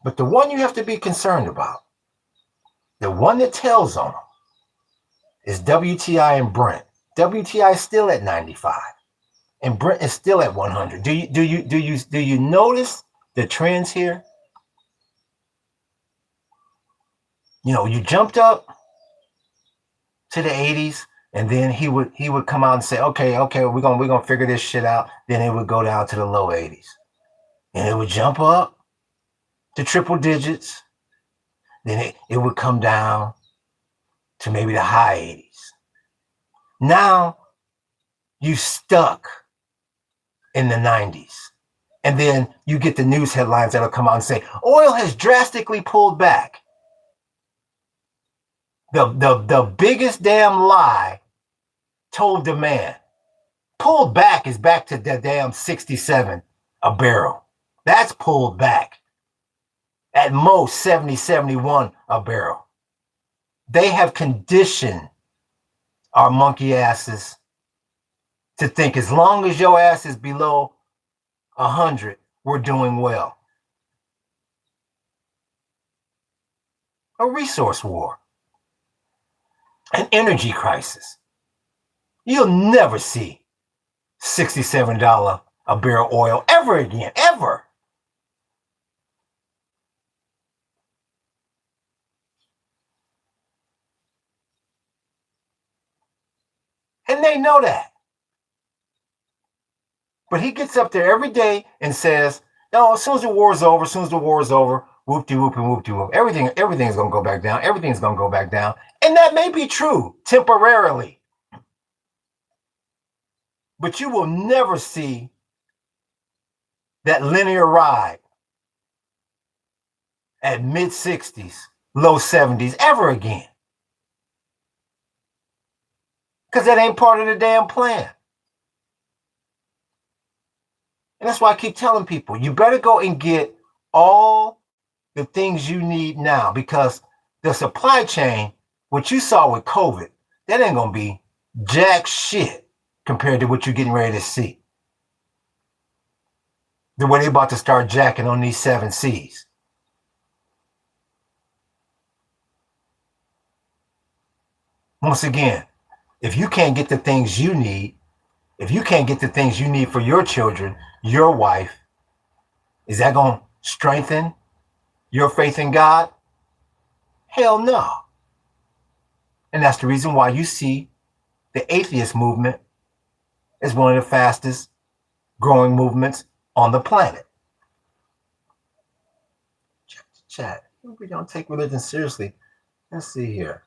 But the one you have to be concerned about, the one that tells on them, is WTI and Brent. WTI is still at 95, and Brent is still at 100. Do you notice the trends here? You know, you jumped up to the 80s, and then he would come out and say, okay, we're gonna figure this shit out. Then it would go down to the low 80s, and it would jump up to triple digits. Then it would come down to maybe the high 80s. Now you stuck in the 90s. And then you get the news headlines that'll come out and say, oil has drastically pulled back. The biggest damn lie told the man. Pulled back is back to the damn 67 a barrel. That's pulled back. At most 70, 71 a barrel. They have conditioned our monkey asses to think as long as your ass is below 100, we're doing well. A resource war. An energy crisis. You'll never see $67 a barrel oil ever again, ever. And they know that. But he gets up there every day and says, no, as soon as the war is over, whoop-de-whoop and whoop-de-whoop. Everything's going to go back down. Everything's going to go back down. And that may be true temporarily. But you will never see that linear ride at mid-60s, low 70s ever again. Because that ain't part of the damn plan. And that's why I keep telling people, you better go and get all the things you need now, because the supply chain, what you saw with COVID, that ain't going to be jack shit compared to what you're getting ready to see. The way they're about to start jacking on these 7 C's. Once again, if you can't get the things you need, if you can't get the things you need for your children, your wife, is that going to strengthen your faith in God? Hell no. And that's the reason why you see the atheist movement is one of the fastest growing movements on the planet. Chat. We don't take religion seriously. Let's see here.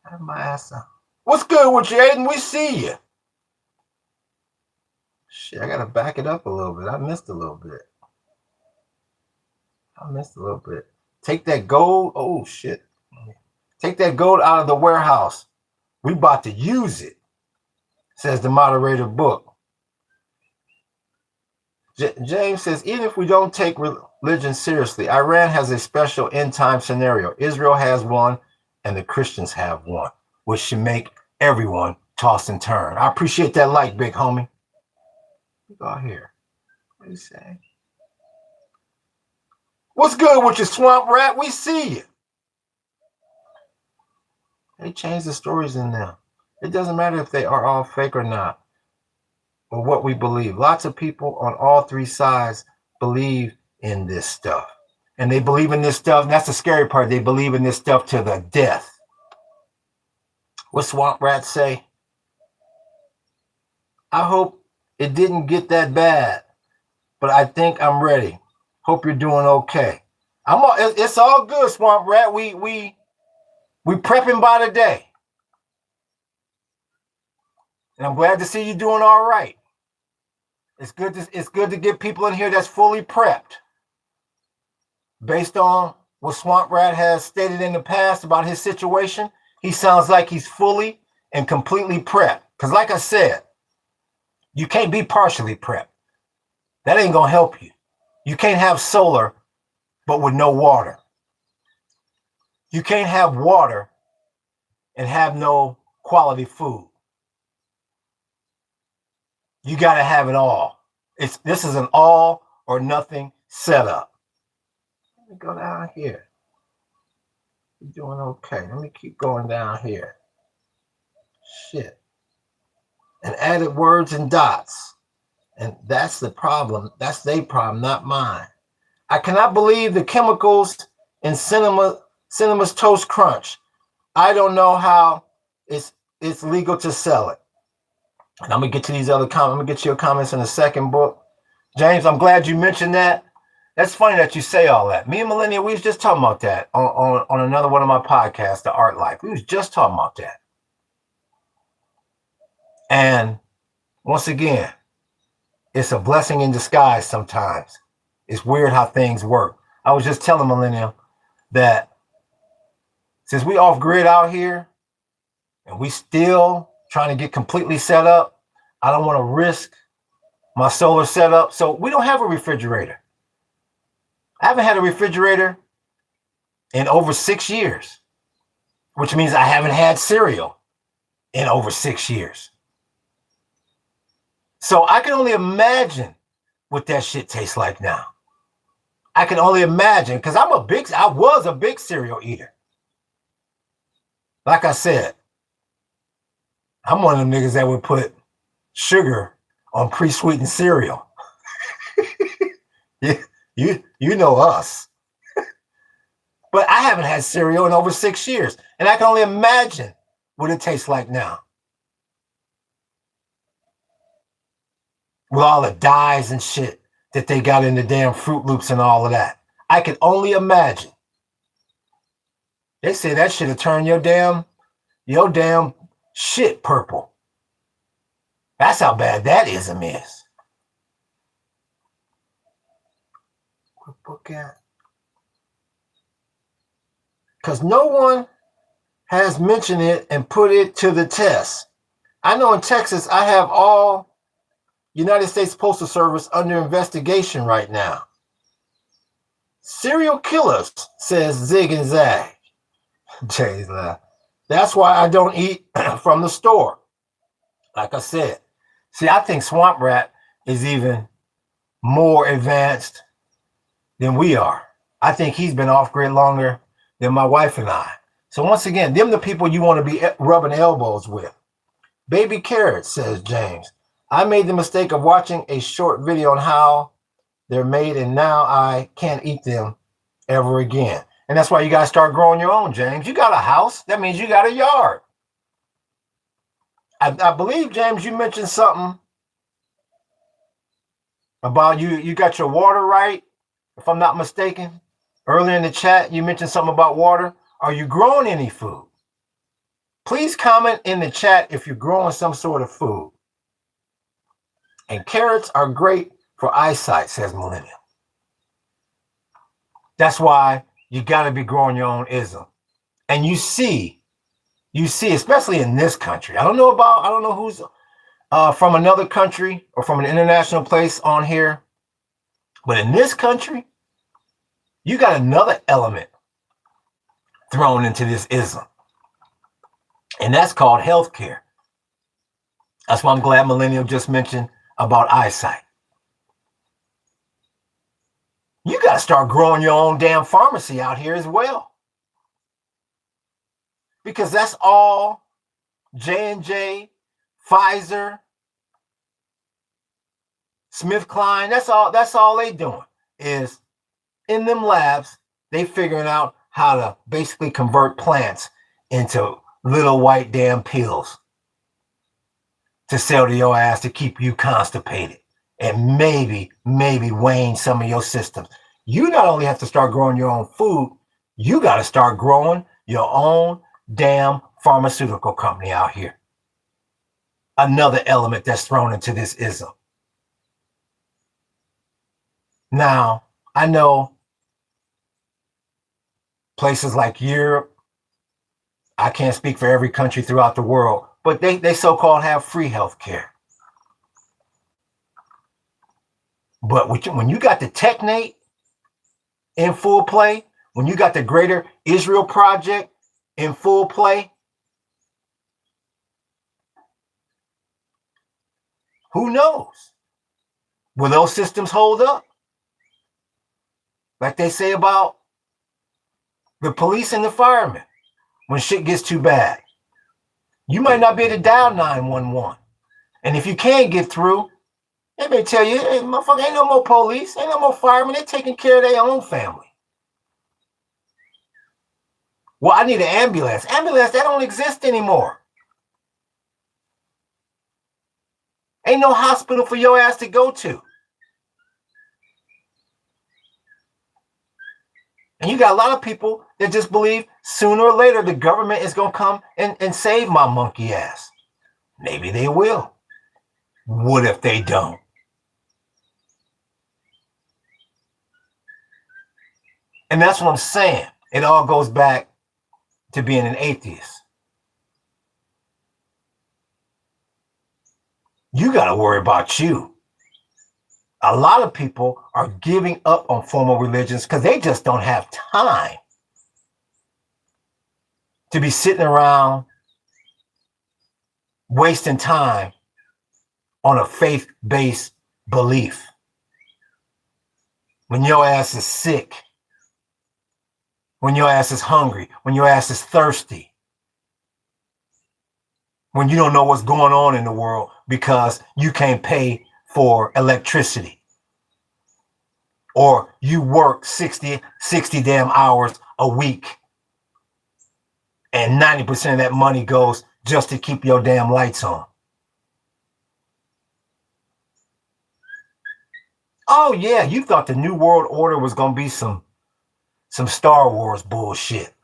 I have my ass up. What's good with you, Aiden? We see you. Shit, I gotta back it up a little bit. I missed a little bit. Take that gold. Oh shit. Take that gold out of the warehouse. We about to use it, says the moderator book. James says, even if we don't take religion seriously, Iran has a special end time scenario. Israel has one and the Christians have one, which should make everyone toss and turn. I appreciate that like, big homie. Go out here. What do you say? What's good with your swamp rat? We see you. They change the stories in them. It doesn't matter if they are all fake or not, or what we believe. Lots of people on all three sides believe in this stuff. And they believe in this stuff. And that's the scary part. They believe in this stuff to the death. What swamp rats say? I hope it didn't get that bad, but I think I'm ready. Hope you're doing okay. It's all good, swamp rat. We prepping by the day. And I'm glad to see you doing all right. It's good to get people in here that's fully prepped. Based on what Swamp Rat has stated in the past about his situation, he sounds like he's fully and completely prepped. Because like I said, you can't be partially prepped. That ain't going to help you. You can't have solar, but with no water. You can't have water and have no quality food. You got to have it all. This is an all or nothing setup. Let me go down here. You're doing okay. Let me keep going down here. Shit. And added words and dots. And that's the problem. That's their problem, not mine. I cannot believe the chemicals in Cinema's Toast Crunch. I don't know how it's legal to sell it. And I'm going to get to these other comments. I'm going to get to your comments in the second book. James, I'm glad you mentioned that. That's funny that you say all that. Me and Millennia, we was just talking about that on another one of my podcasts, The Art Life. We was just talking about that. And once again, it's a blessing in disguise sometimes. It's weird how things work. I was just telling Millennium that since we off grid out here and we still trying to get completely set up, I don't want to risk my solar setup. So we don't have a refrigerator. I haven't had a refrigerator in over 6 years, which means I haven't had cereal in over 6 years. So I can only imagine what that shit tastes like now. I can only imagine because I was a big cereal eater. Like I said, I'm one of them niggas that would put sugar on pre-sweetened cereal. You know us. But I haven't had cereal in over 6 years. And I can only imagine what it tastes like now. With all the dyes and shit that they got in the damn Fruit Loops and all of that. I can only imagine. They say that shit'll turn your damn shit purple. That's how bad that ism is. What book at? Because no one has mentioned it and put it to the test. I know in Texas, I have all United States Postal Service under investigation right now. Serial killers, says Zig and Zag. Jay's laugh. That's why I don't eat from the store. Like I said. See, I think Swamp Rat is even more advanced than we are. I think he's been off grid longer than my wife and I. So once again, them the people you want to be rubbing elbows with. Baby carrots, says James. I made the mistake of watching a short video on how they're made, and now I can't eat them ever again. And that's why you got to start growing your own, James. You got a house. That means you got a yard. I believe, James, you mentioned something about you got your water right, if I'm not mistaken. Earlier in the chat, you mentioned something about water. Are you growing any food? Please comment in the chat if you're growing some sort of food. And carrots are great for eyesight, says Millennium. That's why you got to be growing your own ism. And you see, especially in this country. I don't know who's from another country or from an international place on here, but in this country, you got another element thrown into this ism, and that's called healthcare. That's why I'm glad Millennial just mentioned about eyesight. You got to start growing your own damn pharmacy out here as well, because that's all J&J, Pfizer, SmithKline, that's all they doing is in them labs, they figuring out how to basically convert plants into little white damn pills to sell to your ass to keep you constipated and maybe wane some of your systems. You not only have to start growing your own food, you got to start growing your own damn pharmaceutical company out here. Another element that's thrown into this ism. Now, I know places like Europe, I can't speak for every country throughout the world, but they so-called have free health care. But when you got the technate in full play, when you got the Greater Israel Project in full play, who knows? Will those systems hold up? Like they say about the police and the firemen, when shit gets too bad. You might not be able to dial 911. And if you can't get through, they may tell you, hey, motherfucker, ain't no more police, ain't no more firemen, they're taking care of their own family. Well, I need an ambulance. Ambulance, that don't exist anymore. Ain't no hospital for your ass to go to. And you got a lot of people that just believe sooner or later the government is going to come and save my monkey ass. Maybe they will. What if they don't? And that's what I'm saying. It all goes back to being an atheist. You got to worry about you. A lot of people are giving up on formal religions because they just don't have time to be sitting around wasting time on a faith-based belief. When your ass is sick, when your ass is hungry, when your ass is thirsty, when you don't know what's going on in the world because you can't pay for electricity, or you work 60 damn hours a week and 90% of that money goes just to keep your damn lights on. Oh yeah, you thought the New World Order was going to be some Star Wars bullshit.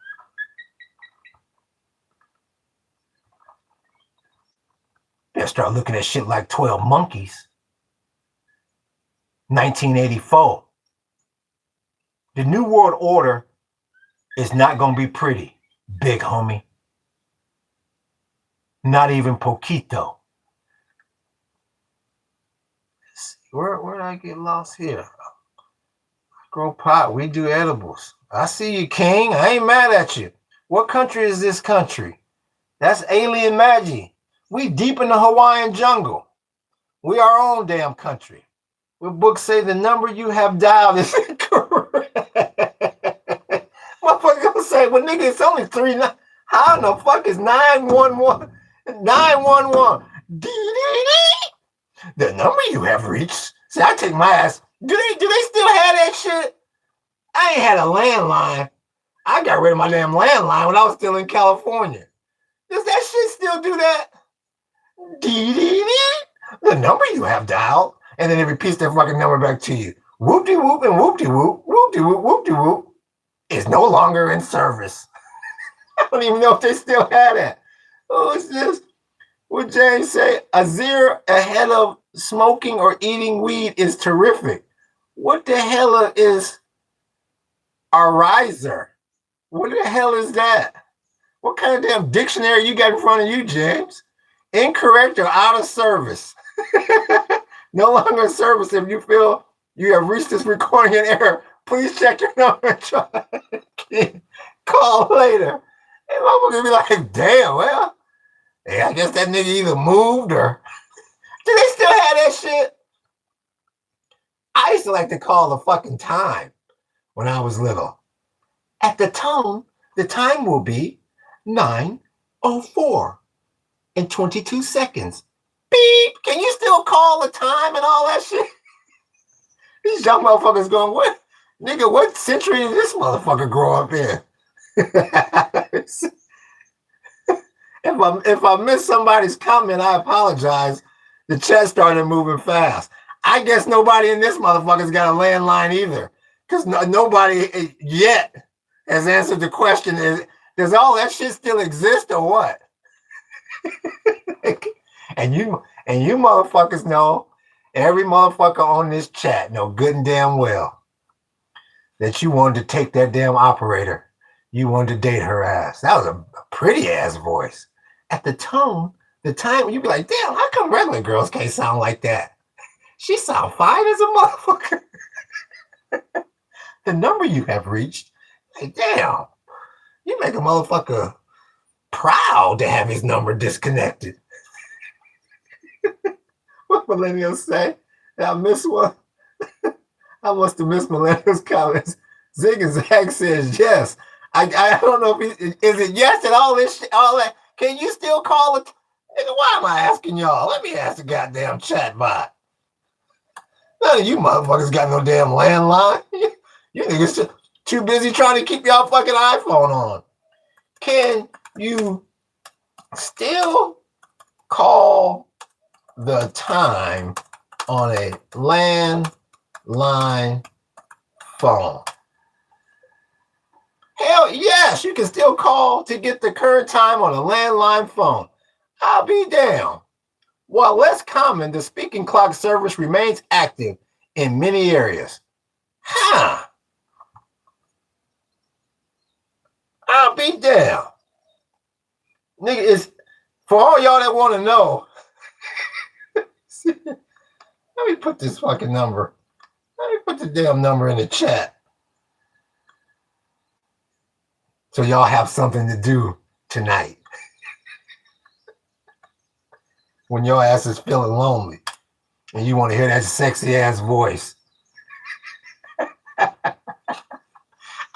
Better start looking at shit like 12 Monkeys. 1984. The New World Order is not going to be pretty, big homie. Not even poquito. Where did I get lost here? Grow pot, we do edibles. I see you, King. I ain't mad at you. What country is this country? That's alien magic. We deep in the Hawaiian jungle. We our own damn country. What books say the number you have dialed is incorrect. Motherfucker gonna say, well, nigga, it's only 3. How in the fuck is 911? 911. The number you have reached. See, I take my ass. Do they still have that shit? I ain't had a landline. I got rid of my damn landline when I was still in California. Does that shit still do that? Dee, dee, dee. The number you have dialed. And then it repeats that fucking number back to you. Whoop-de-whoop and whoop-de-whoop, whoop-de-whoop, whoop-de-whoop is no longer in service. I don't even know if they still have that. Oh, it's this. What James say? A zero ahead of smoking or eating weed is terrific. What the hell is a riser? What the hell is that? What kind of damn dictionary you got in front of you, James? Incorrect or out of service. No longer in service. If you feel you have reached this recording in error, please check your number and try again. Call later. And motherfuckers be like, damn, well, hey, I guess that nigga either moved or... Do they still have that shit? I used to like to call the fucking time when I was little. At the tone, the time will be 9:04 and 22 seconds. Beep! Can you still call the time and all that shit? These young motherfuckers going, what? Nigga, what century did this motherfucker grow up in? If I missed somebody's comment, I apologize. The chat started moving fast. I guess nobody in this motherfucker's got a landline either. Because nobody yet has answered the question, does all that shit still exist or what? And you motherfuckers know, every motherfucker on this chat know good and damn well that you wanted to take that damn operator. You wanted to date her ass. That was a pretty ass voice. At the tone, the time, you'd be like, damn, how come regular girls can't sound like that? She sound fine as a motherfucker. The number you have reached, like, damn, you make a motherfucker proud to have his number disconnected. What millennials say? I miss one. I must have missed millennials' comments. Zig and Zag says yes. I don't know if is it yes and all this shit, all that. Can you still call it? Why am I asking y'all? Let me ask the goddamn chat bot. None of you motherfuckers got no damn landline. You niggas too busy trying to keep y'all fucking iPhone on. Can you still call the time on a landline phone? Hell yes, you can still call to get the current time on a landline phone. I'll be damned. While less common, the speaking clock service remains active in many areas. Huh. I'll be damned. Nigga, it's for all y'all that want to know. Let me put this fucking number. Let me put the damn number in the chat. So y'all have something to do tonight. When your ass is feeling lonely and you want to hear that sexy ass voice. I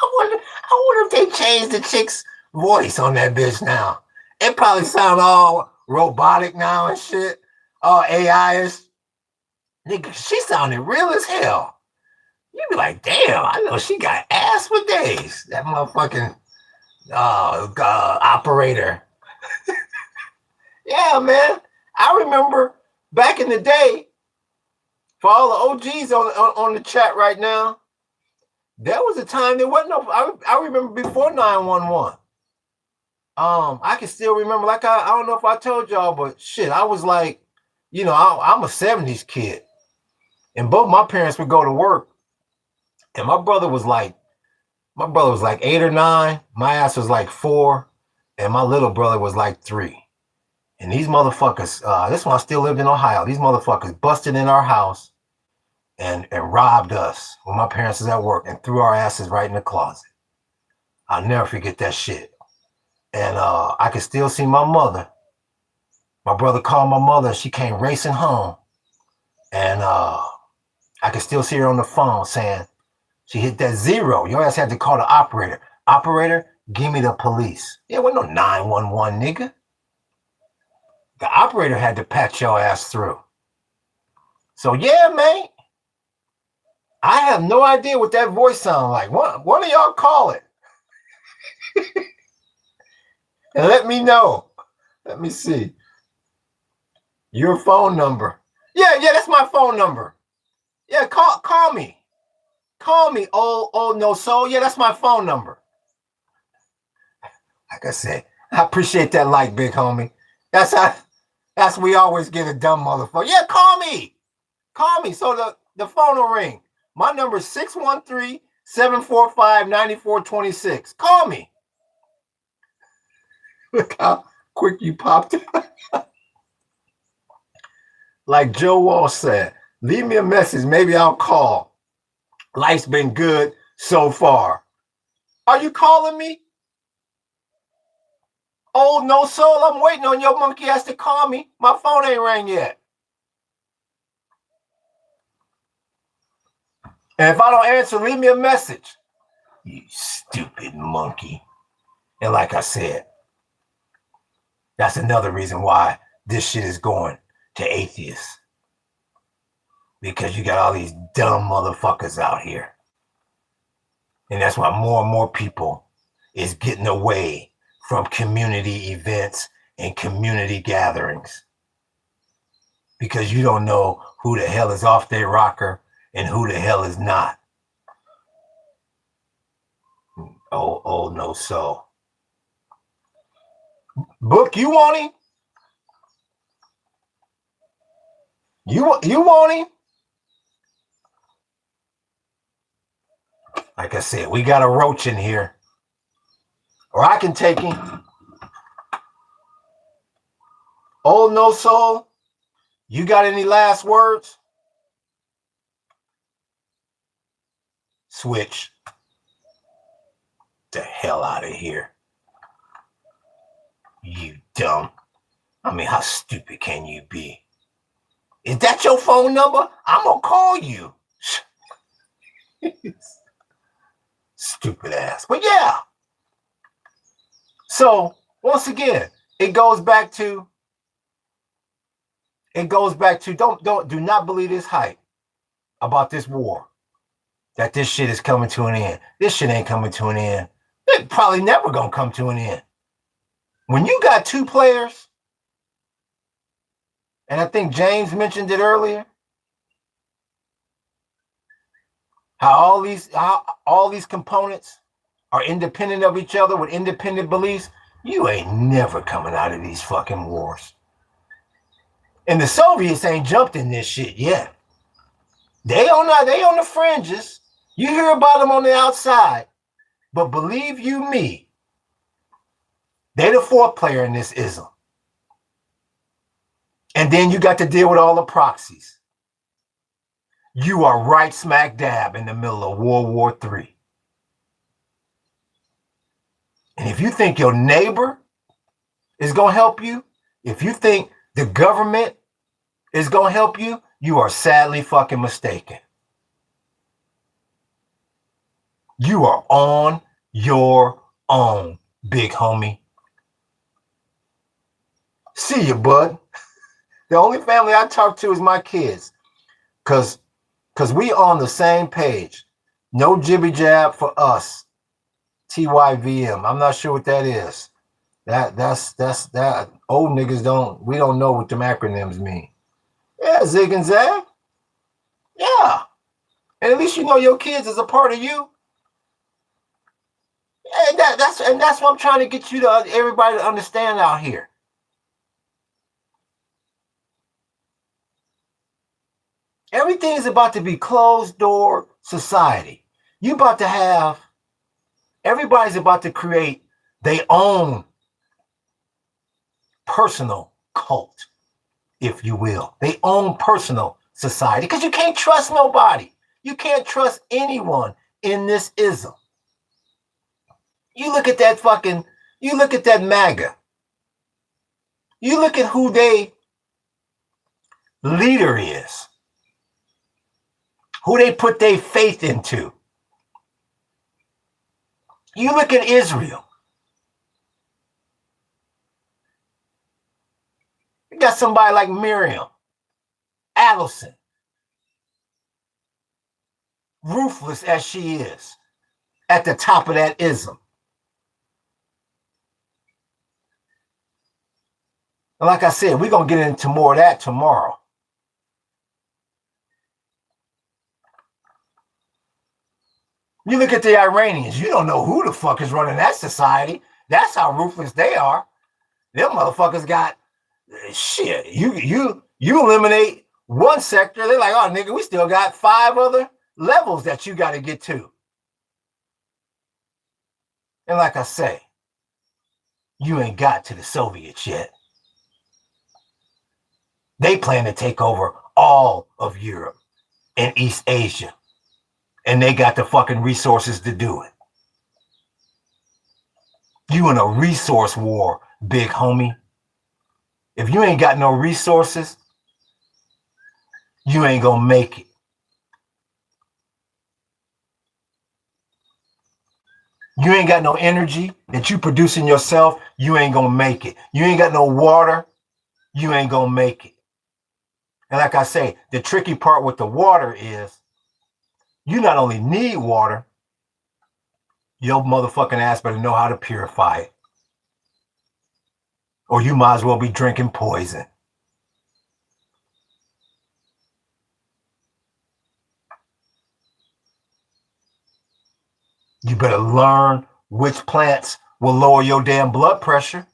wonder if they changed the chick's voice on that bitch now. It probably sound all robotic now and shit. All AI-ish. Nigga, she sounded real as hell. You be like, damn, I know she got ass for days. That motherfucking operator. Yeah, man. I remember back in the day, for all the OGs on the chat right now, there was a time there wasn't no. I remember before 911. I can still remember. Like I don't know if I told y'all, but shit, I was like, you know, I'm a 70s kid, and both my parents would go to work, and my brother was like 8 or 9. My ass was like 4, and my little brother was like 3. And these motherfuckers, this one I still lived in Ohio. These motherfuckers busted in our house and robbed us when my parents was at work and threw our asses right in the closet. I'll never forget that shit. And I can still see my mother. My brother called my mother. She came racing home. And I can still see her on the phone saying, she hit that 0. Your ass had to call the operator. Operator, give me the police. Yeah, wasn't no 911, nigga. The operator had to patch your ass through. So yeah, man. I have no idea what that voice sounds like. One of y'all call it. And let me know. Let me see. Your phone number. Yeah, that's my phone number. Yeah, call me. Call me. Oh, no soul. Yeah, that's my phone number. Like I said, I appreciate that like, big homie. That's we always get a dumb motherfucker. Yeah, call me. Call me. So the phone will ring. My number is 613-745-9426. Call me. Look how quick you popped. Like Joe Wall said, leave me a message. Maybe I'll call. Life's been good so far. Are you calling me? Oh, no soul. I'm waiting on your monkey ass to call me. My phone ain't rang yet. And if I don't answer, leave me a message. You stupid monkey. And like I said, that's another reason why this shit is going to atheists. Because you got all these dumb motherfuckers out here. And that's why more and more people is getting away from community events and community gatherings. Because you don't know who the hell is off their rocker and who the hell is not. Oh, no soul. Book, you want him? You want him? Like I said, we got a roach in here. Or I can take him. Oh, no soul. You got any last words? Switch the hell out of here. You dumb. I mean, how stupid can you be? Is that your phone number? I'm going to call you. Stupid ass. But yeah. So, once again, it goes back to do not believe this hype about this war. That this shit is coming to an end. This shit ain't coming to an end. It probably never gonna come to an end. When you got two players, and I think James mentioned it earlier, how all these components are independent of each other with independent beliefs, you ain't never coming out of these fucking wars. And the Soviets ain't jumped in this shit yet. They on the fringes. You hear about them on the outside. But believe you me, they the fourth player in this ism. And then you got to deal with all the proxies. You are right smack dab in the middle of World War III. And if you think your neighbor is going to help you, if you think the government is going to help you, you are sadly fucking mistaken. You are on your own, big homie. See you, bud. The only family I talk to is my kids. Because we on the same page. No jibby jab for us. TYVM. I'm not sure what that is. That's that. Old niggas we don't know what them acronyms mean. Yeah, zig and zag. Yeah. And at least you know your kids is a part of you. And that's what I'm trying to get everybody to understand out here. Everything is about to be closed door society. Everybody's about to create their own personal cult, if you will. Their own personal society. Because you can't trust nobody. You can't trust anyone in this ism. You look at that MAGA. You look at who their leader is. Who they put their faith into. You look at Israel. You got somebody like Miriam Adelson. Ruthless as she is. At the top of that ism. And like I said, we're going to get into more of that tomorrow. You look at the Iranians, you don't know who the fuck is running that society. That's how ruthless they are. Them motherfuckers got shit. You eliminate one sector, they're like, oh nigga, we still got 5 other levels that you got to get to. And like I say, you ain't got to the Soviets yet. They plan to take over all of Europe and East Asia. And they got the fucking resources to do it. You in a resource war, big homie. If you ain't got no resources, you ain't gonna make it. You ain't got no energy that you producing yourself, you ain't gonna make it. You ain't got no water, you ain't gonna make it. And like I say, the tricky part with the water is you not only need water, your motherfucking ass better know how to purify it. Or you might as well be drinking poison. You better learn which plants will lower your damn blood pressure.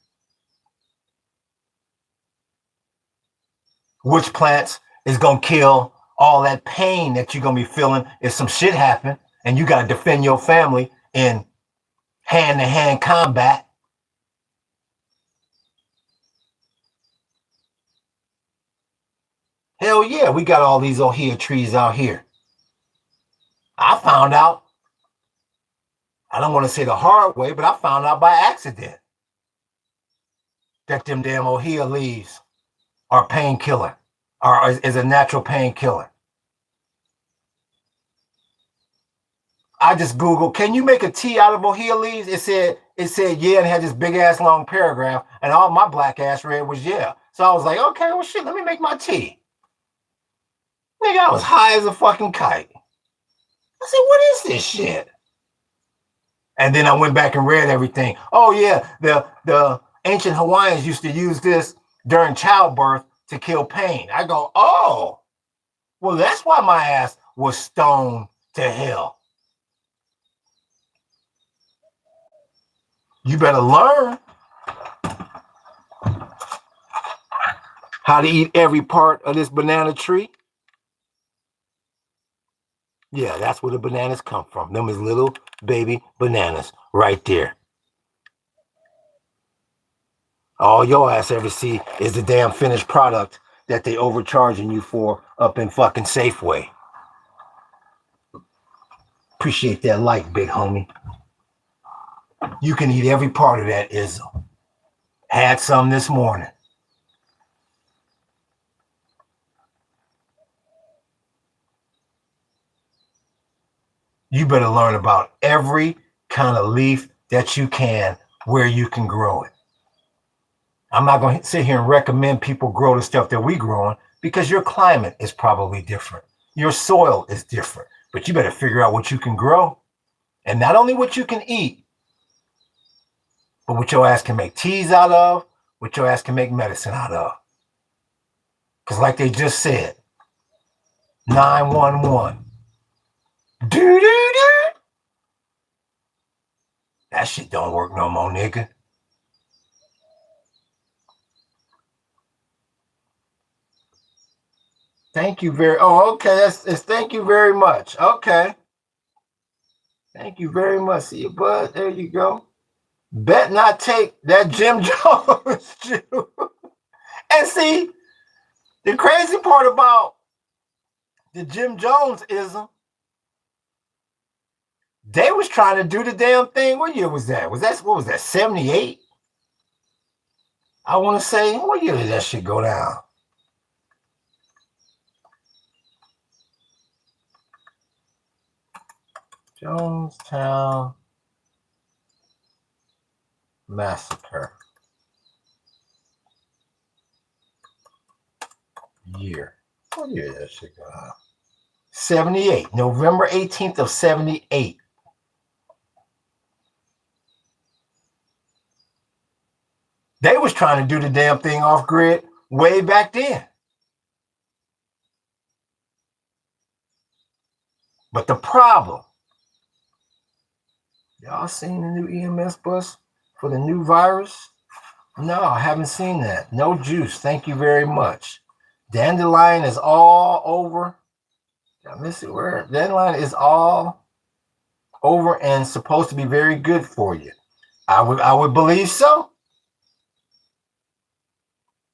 Which plants is going to kill all that pain that you're going to be feeling if some shit happen and you got to defend your family in hand-to-hand combat. Hell yeah, we got all these ohia trees out here. I found out, I don't want to say the hard way, but I found out by accident that them damn ohia leaves are painkiller, or is a natural painkiller. I just Googled, can you make a tea out of ohia leaves? It said yeah, and it had this big ass long paragraph, and all my black ass read was yeah. So I was like, okay, well shit, let me make my tea. Nigga, I was high as a fucking kite. I said, what is this shit? And then I went back and read everything. Oh yeah, the ancient Hawaiians used to use this during childbirth to kill pain. I go, oh, well, that's why my ass was stoned to hell. You better learn how to eat every part of this banana tree. Yeah, that's where the bananas come from. Them is little baby bananas right there. All your ass ever see is the damn finished product that they overcharging you for up in fucking Safeway. Appreciate that like, big homie. You can eat every part of that, Izzo. Had some this morning. You better learn about every kind of leaf that you can, where you can grow it. I'm not going to sit here and recommend people grow the stuff that we growing because your climate is probably different. Your soil is different, but you better figure out what you can grow. And not only what you can eat, but what your ass can make teas out of, what your ass can make medicine out of. Because like they just said, 911. Do-do-do. That shit don't work no more, nigga. Thank you very. Oh, okay. It's thank you very much. Okay. Thank you very much. See you, bud. There you go. Bet not take that Jim Jones Jew. And see, the crazy part about the Jim Jones-ism, they was trying to do the damn thing. What year was that? What was that, 78? I want to say, what year did that shit go down? Jonestown Massacre. Year. What year did that shit go down? 78. November 18th of 78. They was trying to do the damn thing off grid way back then. But the problem, y'all seen the new EMS bus for the new virus? No, I haven't seen that. No juice. Thank you very much. Dandelion is all over. I miss it where dandelion is all over and supposed to be very good for you. I would believe so.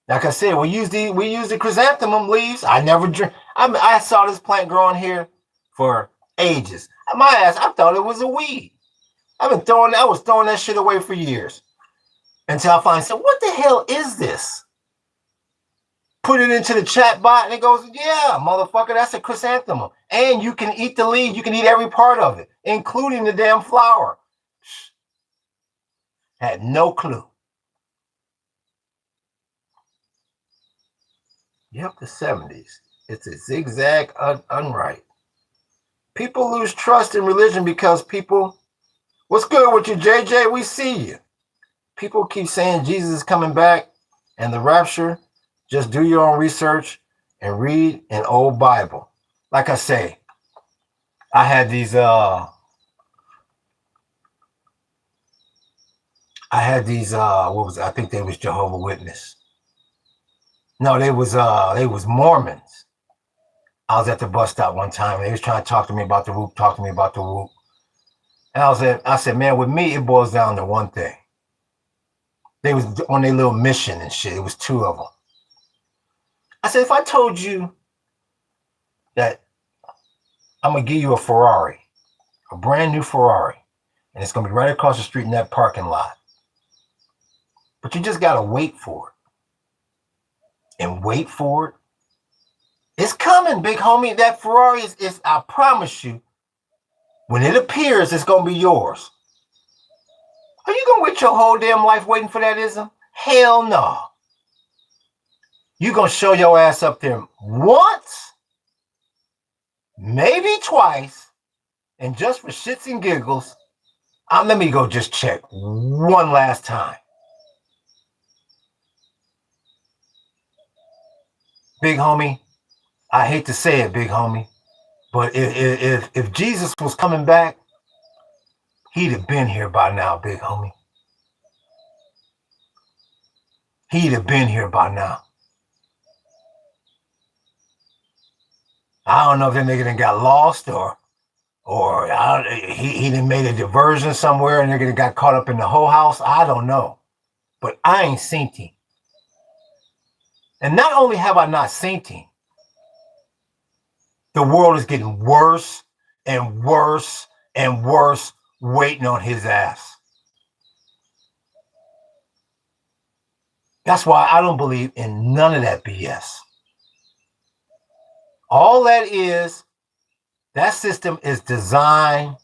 Like I said, we use the chrysanthemum leaves. I never drink. I saw this plant growing here for ages. My ass, I thought it was a weed. I was throwing that shit away for years. Until I finally said, what the hell is this? Put it into the chat bot and it goes, yeah, motherfucker, that's a chrysanthemum. And you can eat the leaf. You can eat every part of it, including the damn flower. Had no clue. Yep, the 70s. It's a zigzag unright. People lose trust in religion because people, what's good with you, JJ? We see you. People keep saying Jesus is coming back and the rapture. Just do your own research and read an old Bible. Like I say, I had these what was it? I think they was Jehovah's Witness. No, they was Mormons. I was at the bus stop one time and they was trying to talk to me about the whoop, And I said, man, with me, it boils down to one thing. They was on their little mission and shit. It was two of them. I said, if I told you that I'm going to give you a Ferrari, a brand new Ferrari, and it's going to be right across the street in that parking lot, but you just got to wait for it and wait for it. It's coming, big homie. That Ferrari is I promise you, when it appears, it's going to be yours. Are you going to wait your whole damn life waiting for that ism? Hell no. You're going to show your ass up there once, maybe twice, and just for shits and giggles, let me go just check one last time. Big homie, I hate to say it, big homie, but if Jesus was coming back, he'd have been here by now, big homie. He'd have been here by now. I don't know if that nigga done got lost or he done made a diversion somewhere and nigga got caught up in the whole house. I don't know. But I ain't seen him. And not only have I not seen him, the world is getting worse and worse and worse waiting on his ass. That's why I don't believe in none of that BS. All that system is designed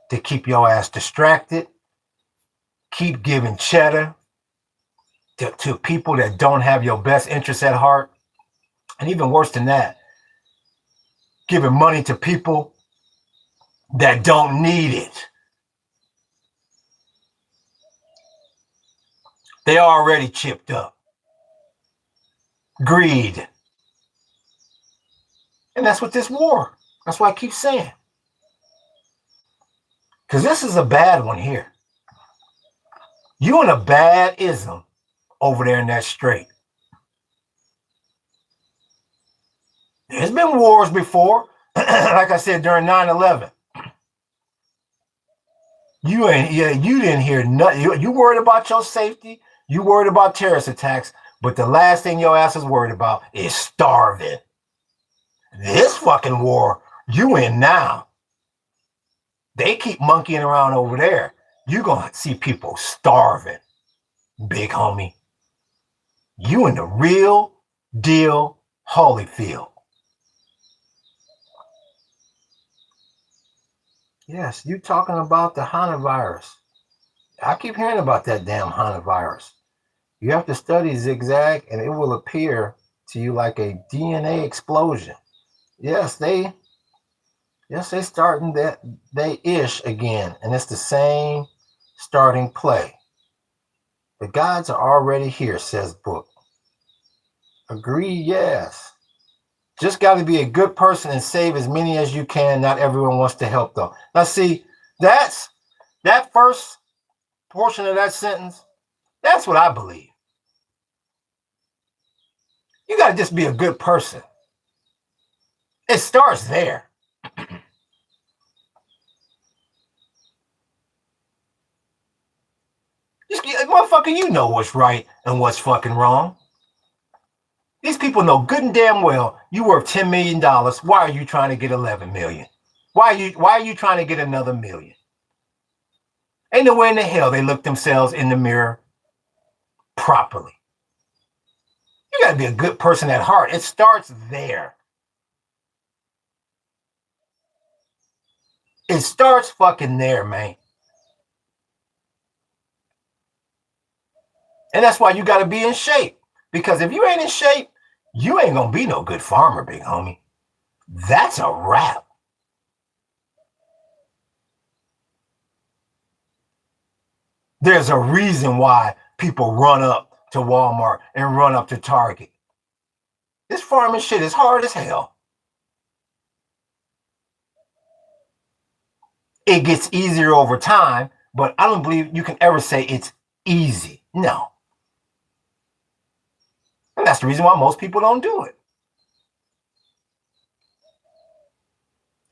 to keep your ass distracted, keep giving cheddar to people that don't have your best interests at heart, and even worse than that, giving money to people that don't need it. They already chipped up. Greed. And that's what this war. That's why I keep saying. Because this is a bad one here. You in a bad ism over there in that strait. There's been wars before. Like I said, during 9/11. You didn't hear nothing. You worried about your safety. You worried about terrorist attacks. But the last thing your ass is worried about is starving. This fucking war, you in now. They keep monkeying around over there. You're going to see people starving, big homie. You in the real deal Holyfield. Yes, you talking about the HAWAIIAN virus. I keep hearing about that damn HAWAIIAN virus. You have to study zigzag and it will appear to you like a DNA explosion. Yes, they starting they ish again, and it's the same starting play. The gods are already here, says book. Agree, yes. Just got to be a good person and save as many as you can. Not everyone wants to help, though. Now, see, that first portion of that sentence, that's what I believe. You got to just be a good person. It starts there. Motherfucker, you know what's right and what's fucking wrong. These people know good and damn well you worth $10 million. Why are you trying to get 11 million? Why are you trying to get another million? Ain't no way in the hell they look themselves in the mirror properly. You got to be a good person at heart. It starts there. It starts fucking there, man. And that's why you got to be in shape. Because if you ain't in shape, you ain't going to be no good farmer, big homie. That's a wrap. There's a reason why people run up to Walmart and run up to Target. This farming shit is hard as hell. It gets easier over time, but I don't believe you can ever say it's easy. No. And that's the reason why most people don't do it.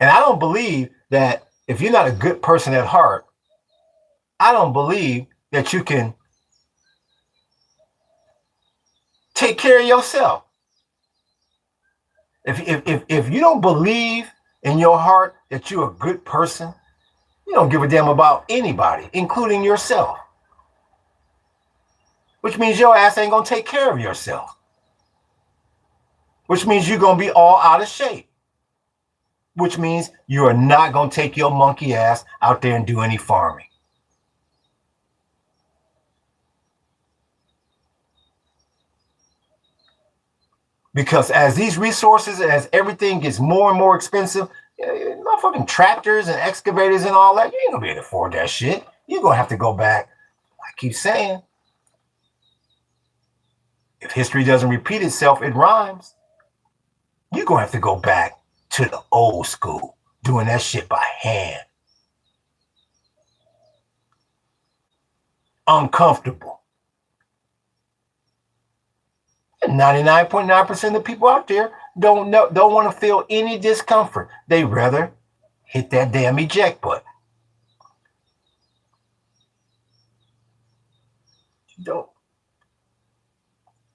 And I don't believe that if you're not a good person at heart, I don't believe that you can take care of yourself. If you don't believe in your heart that you're a good person, you don't give a damn about anybody, including yourself. Which means your ass ain't going to take care of yourself. Which means you're going to be all out of shape. Which means you are not going to take your monkey ass out there and do any farming. Because as these resources, as everything gets more and more expensive, motherfucking tractors and excavators and all that, you ain't going to be able to afford that shit. You're going to have to go back. I keep saying, if history doesn't repeat itself, it rhymes. You're going to have to go back to the old school, doing that shit by hand. Uncomfortable. And 99.9% of people out there don't want to feel any discomfort. They rather hit that damn eject button. Don't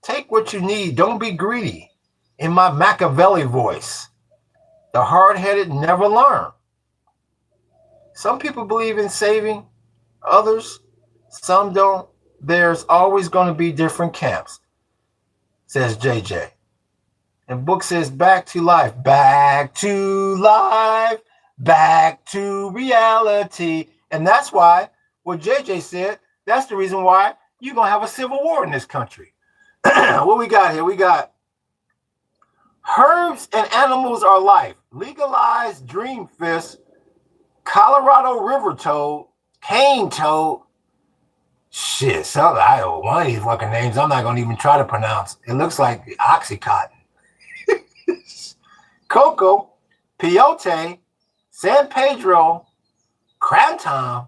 take what you need. Don't be greedy. In my Machiavelli voice, the hard-headed never learn. Some people believe in saving, others, some don't. There's always going to be different camps, says JJ. And book says back to life, back to life, back to reality. And that's why what JJ said, that's the reason why you're going to have a civil war in this country. What we got here? We got herbs and animals are life. Legalized dream fist, Colorado river toad, cane toad. Shit, one of these fucking names I'm not going to even try to pronounce. It looks like Oxycontin. Coco, Peyote, San Pedro, Crantom.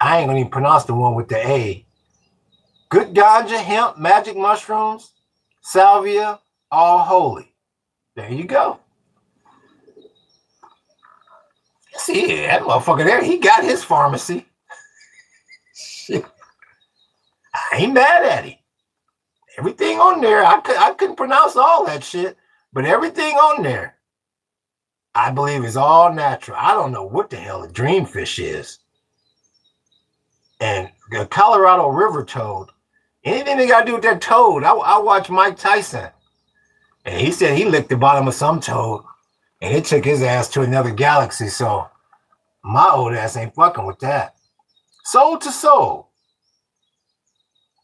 I ain't going to even pronounce the one with the A. Good ganja, hemp, magic mushrooms, salvia, all holy. There you go. See, that motherfucker there, he got his pharmacy. Shit. I ain't mad at him. Everything on there, I couldn't pronounce all that shit, but everything on there, I believe is all natural. I don't know what the hell a dreamfish is. And the Colorado river toad, anything they got to do with that toad, I watched Mike Tyson, and he said he licked the bottom of some toad, and it took his ass to another galaxy, so my old ass ain't fucking with that. Soul to soul,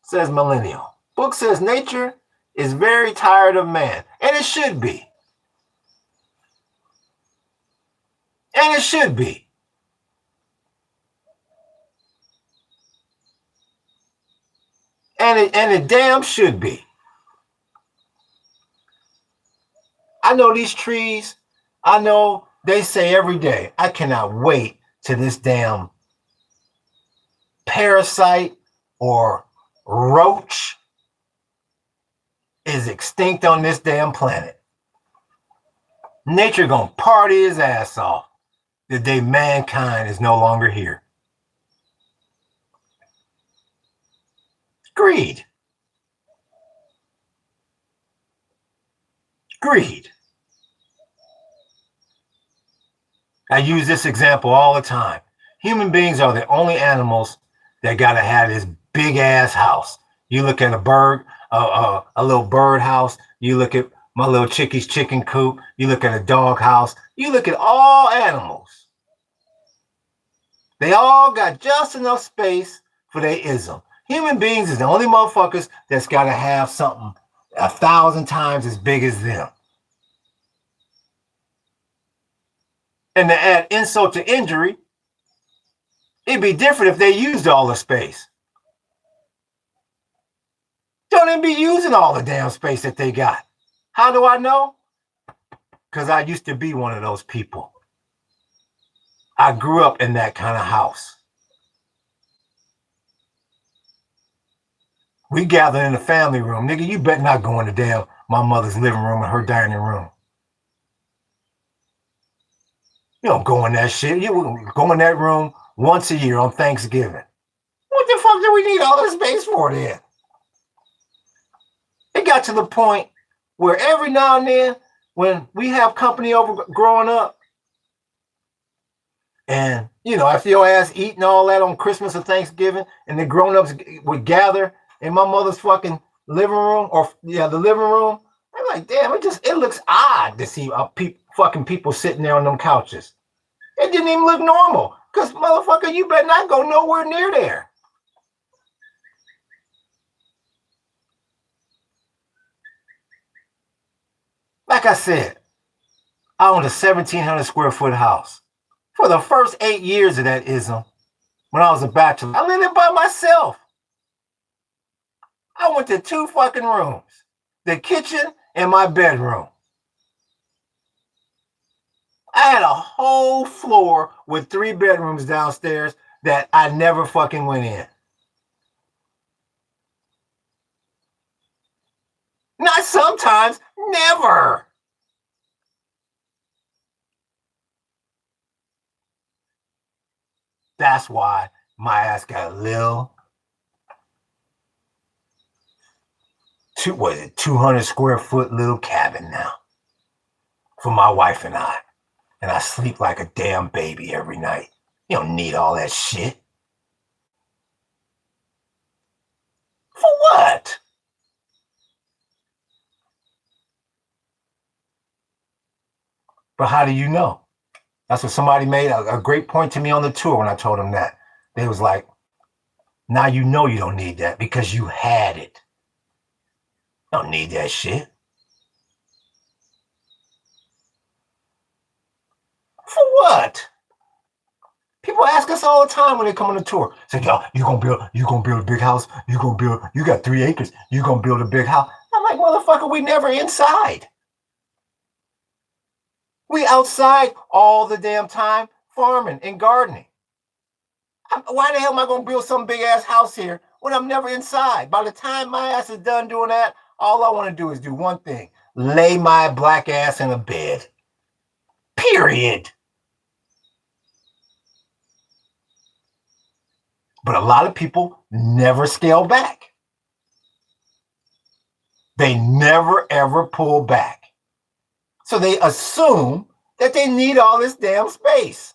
says Millennial. Book says nature is very tired of man, and it should be. And it should be. it damn should be. I know these trees. I know they say every day, I cannot wait till this damn parasite or roach is extinct on this damn planet. Nature gonna party his ass off the day mankind is no longer here. Greed. Greed. I use this example all the time. Human beings are the only animals that gotta have this big ass house. You look at a bird, a little bird house. You look at my little chickie's chicken coop. You look at a dog house. You look at all animals. They all got just enough space for their ism. Human beings is the only motherfuckers that's gotta have something 1,000 times as big as them. And to add insult to injury, it'd be different if they used all the space. Don't even be using all the damn space that they got. How do I know? Because I used to be one of those people. I grew up in that kind of house. We gathered in the family room. Nigga, you better not go into damn my mother's living room and her dining room. You don't go in that shit. You go in that room once a year on Thanksgiving. What the fuck do we need all this space for then? It got to the point where every now and then, when we have company over growing up, and, you know, after your ass eating all that on Christmas or Thanksgiving, and the grown-ups would gather in my mother's fucking living room, or, yeah, the living room, I'm like, damn, it looks odd to see fucking people sitting there on them couches. It didn't even look normal, because, motherfucker, you better not go nowhere near there. Like I said, I owned a 1,700 square foot house. For the first 8 years of that ism, when I was a bachelor, I lived it by myself. I went to 2 fucking rooms, the kitchen and my bedroom. I had a whole floor with 3 bedrooms downstairs that I never fucking went in. Not sometimes, never. That's why my ass got a little 200 square foot little cabin now for my wife and I. And I sleep like a damn baby every night. You don't need all that shit. For what? But how do you know? That's what somebody made a great point to me on the tour when I told them that. They was like, now you know you don't need that because you had it. Don't need that shit. For what? People ask us all the time when they come on the tour. Say, yo, you gonna build a big house? You got 3 acres. You gonna build a big house? I'm like, motherfucker, we never inside. We outside all the damn time farming and gardening. Why the hell am I going to build some big ass house here when I'm never inside? By the time my ass is done doing that, all I want to do is do one thing. Lay my black ass in a bed. Period. But a lot of people never scale back. They never ever pull back. So they assume that they need all this damn space.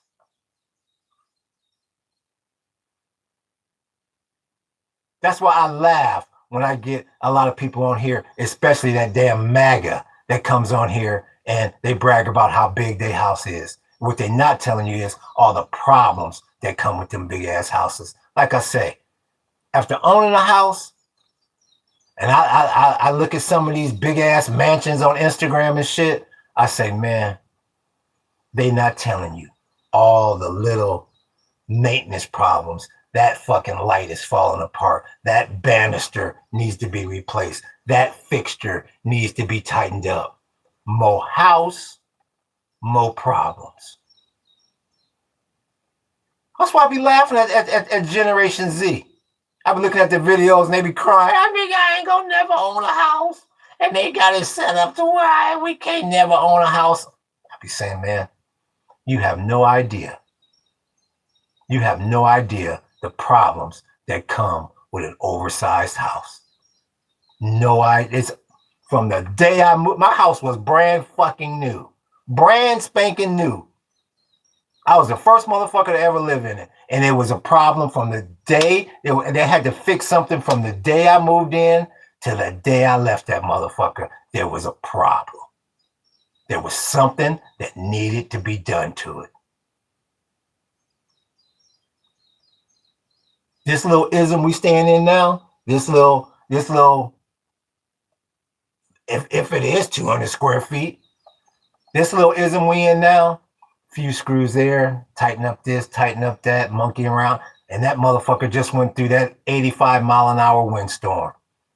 That's why I laugh when I get a lot of people on here, especially that damn MAGA that comes on here and they brag about how big their house is. What they're not telling you is all the problems that come with them big ass houses. Like I say, after owning a house, and I look at some of these big ass mansions on Instagram and shit, I say, man, they not telling you all the little maintenance problems. That fucking light is falling apart. That banister needs to be replaced. That fixture needs to be tightened up. More house, more problems. That's why I be laughing at Generation Z. I be looking at the videos and they be crying, I think I ain't gonna never own a house. And they got it set up to where we can't never own a house. I be saying, man, you have no idea. You have no idea the problems that come with an oversized house. No idea. It's from the day I moved. My house was brand fucking new. Brand spanking new. I was the first motherfucker to ever live in it. And it was a problem from the day they had to fix something from the day I moved in to the day I left that motherfucker. There was a problem. There was something that needed to be done to it. This little ism we staying in now, this little, if it is 200 square feet, this little ism we in now, few screws there, tighten up this, tighten up that, monkey around, and that motherfucker just went through that 85-mile-an-hour windstorm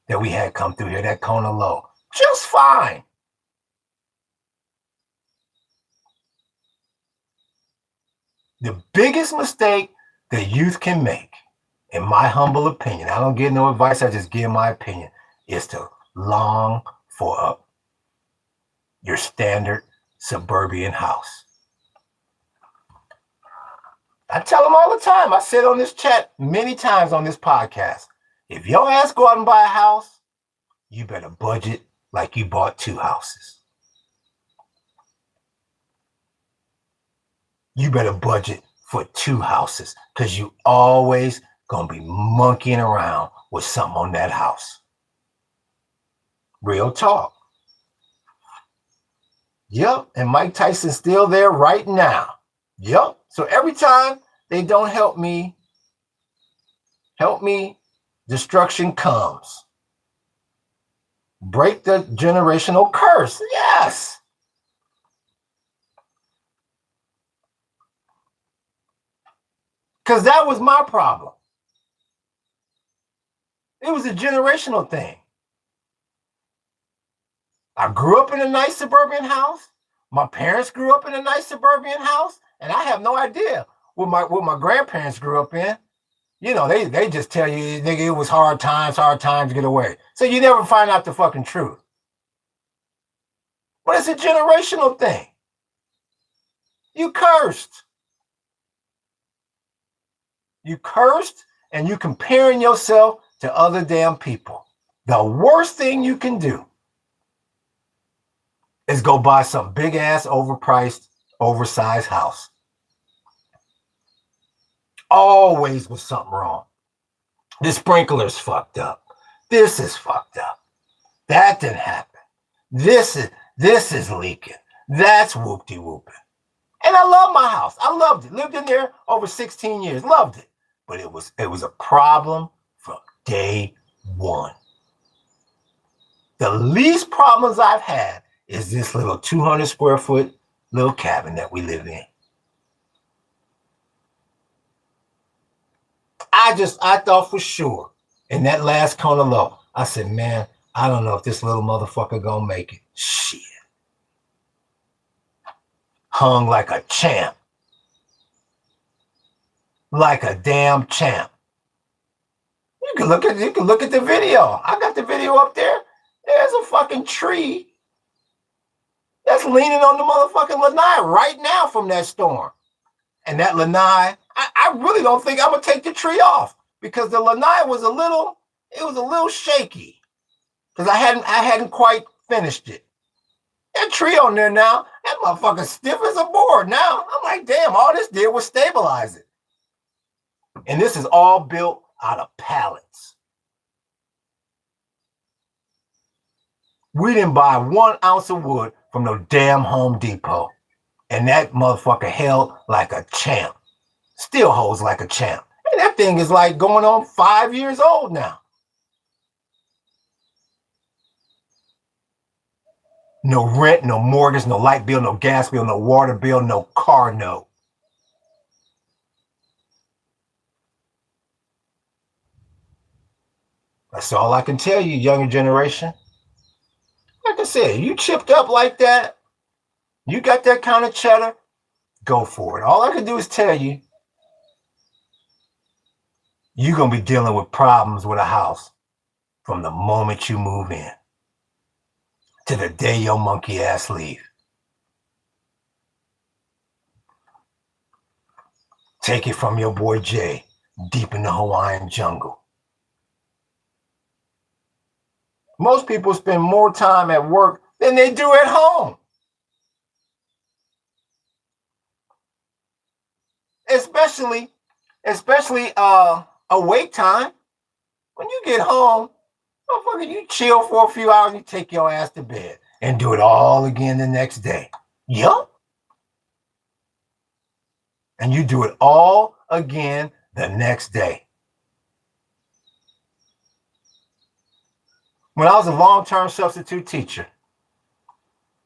that we had come through here, that Kona low, just fine. The biggest mistake the youth can make, in my humble opinion, I don't give no advice, I just give my opinion, is to long for your standard suburban house. I tell them all the time, I said on this chat many times on this podcast, if your ass go out and buy a house, you better budget like you bought 2 houses. You better budget for 2 houses because you always gonna be monkeying around with something on that house. Real talk. Yep, and Mike Tyson's still there right now. Yep. So every time they don't help me, destruction comes. Break the generational curse. Yes. Because that was my problem. It was a generational thing. I grew up in a nice suburban house. My parents grew up in a nice suburban house. And I have no idea what my grandparents grew up in. You know, they just tell you, nigga, it was hard times to get away. So you never find out the fucking truth. But it's a generational thing. You cursed. You cursed and you comparing yourself to other damn people. The worst thing you can do is go buy some big ass overpriced, oversized house. Always was something wrong. The sprinkler's fucked up. This is fucked up. That didn't happen. This is leaking. That's whoop-de-whooping. And I love my house. I loved it. Lived in there over 16 years. Loved it. But it was a problem from day one. The least problems I've had is this little 200 square foot little cabin that we live in. I thought for sure in that last Kona low, I said, man, I don't know if this little motherfucker gonna make it. Shit. Hung like a champ. Like a damn champ. You can look at the video. I got the video up there. There's a fucking tree that's leaning on the motherfucking lanai right now from that storm. And that lanai, I really don't think I'm gonna take the tree off because the lanai was a little shaky because I hadn't quite finished it. That tree on there now, that motherfucker stiff as a board now. I'm like, damn, all this did was stabilize it. And this is all built out of pallets. We didn't buy 1 ounce of wood from no damn Home Depot. And that motherfucker held like a champ. Still holds like a champ. And that thing is like going on 5 years old now. No rent, no mortgage, no light bill, no gas bill, no water bill, no car note. That's all I can tell you, younger generation. Like I said, you chipped up like that, you got that kind of cheddar, go for it. All I can do is tell you, you're going to be dealing with problems with a house from the moment you move in to the day your monkey ass leave. Take it from your boy Jay, deep in the Hawaiian jungle. Most people spend more time at work than they do at home. Especially awake time. When you get home, motherfucker, you chill for a few hours, you take your ass to bed and do it all again the next day. Yup. And you do it all again the next day. When I was a long-term substitute teacher,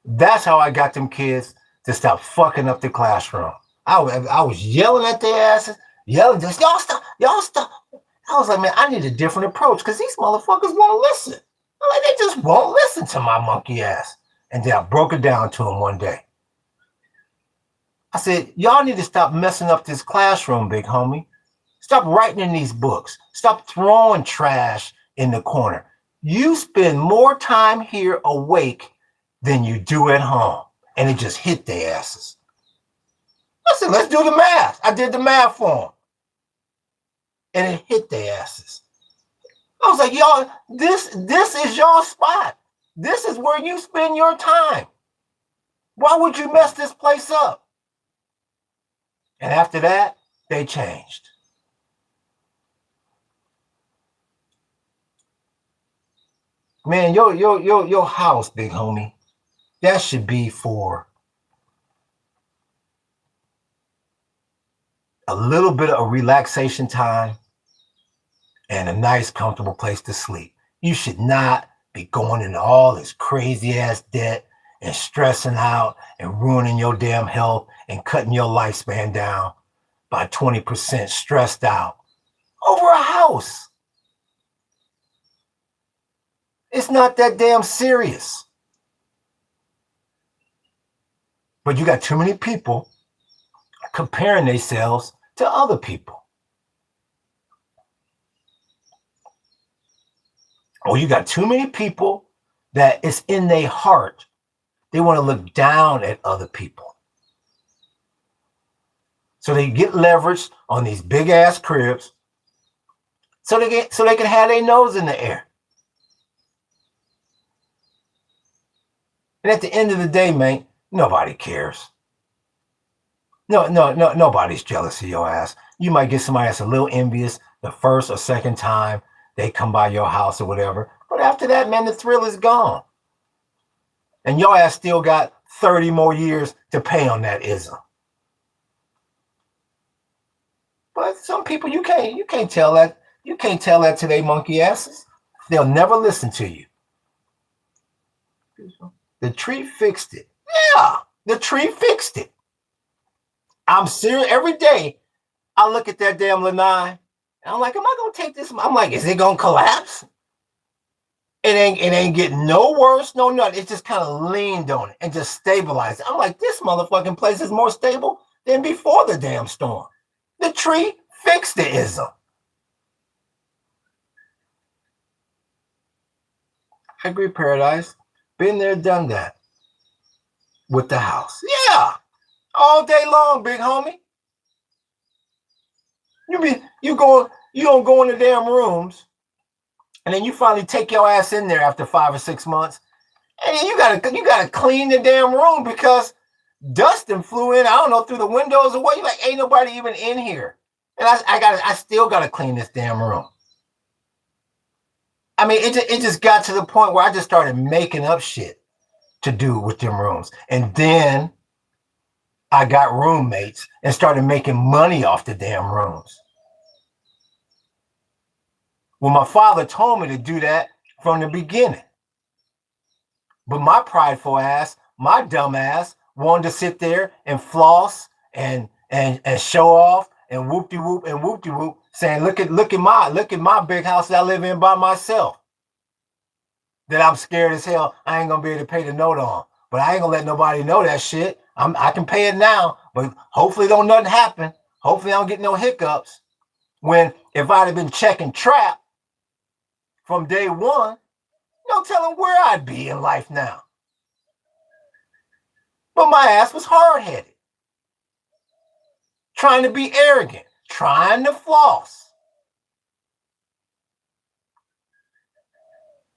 that's how I got them kids to stop fucking up the classroom. I was yelling at their asses, yelling, just y'all stop. I was like, man, I need a different approach because these motherfuckers won't listen. I'm like, they just won't listen to my monkey ass. And then I broke it down to them one day. I said, y'all need to stop messing up this classroom, big homie. Stop writing in these books. Stop throwing trash in the corner. You spend more time here awake than you do at home. And it just hit their asses. I said, let's do the math. I did the math for them. And it hit their asses. I was like, y'all, this is your spot. This is where you spend your time. Why would you mess this place up? And after that, they changed. Man, your house, big homie, that should be for a little bit of a relaxation time and a nice, comfortable place to sleep. You should not be going into all this crazy ass debt and stressing out and ruining your damn health and cutting your lifespan down by 20% stressed out over a house. It's not that damn serious. But you got too many people comparing themselves to other people. Or you got too many people that it's in their heart. They want to look down at other people. So they get leveraged on these big ass cribs so they can have their nose in the air. And at the end of the day, man, nobody cares. Nobody's jealous of your ass. You might get somebody that's a little envious the first or second time they come by your house or whatever. But after that, man, the thrill is gone. And your ass still got 30 more years to pay on that ism. But some people, you can't tell that. You can't tell that to their monkey asses. They'll never listen to you. The tree fixed it. Yeah, the tree fixed it. I'm serious. Every day, I look at that damn lanai, and I'm like, am I gonna take this? I'm like, is it gonna collapse? It ain't getting no worse, no nothing. It just kind of leaned on it and just stabilized it. I'm like, this motherfucking place is more stable than before the damn storm. The tree fixed the ism. I agree, Paradise. Been there, done that. With the house. Yeah. All day long, big homie. You don't go in the damn rooms, and then you finally take your ass in there after 5 or 6 months, and then you gotta clean the damn room because Dustin flew in, I don't know, through the windows or what. You like, ain't nobody even in here. And I still gotta clean this damn room. I mean, it just got to the point where I just started making up shit to do with them rooms. And then I got roommates and started making money off the damn rooms. Well, my father told me to do that from the beginning. But my prideful ass, my dumb ass, wanted to sit there and floss and show off and whoop-de-whoop and whoop-de-whoop, saying, look at my big house that I live in by myself. That I'm scared as hell I ain't gonna be able to pay the note on. But I ain't gonna let nobody know that shit. I can pay it now, but hopefully don't nothing happen. Hopefully I don't get no hiccups. When if I'd have been checking trap from day one, no telling where I'd be in life now. But my ass was hard-headed. Trying to be arrogant. Trying to floss.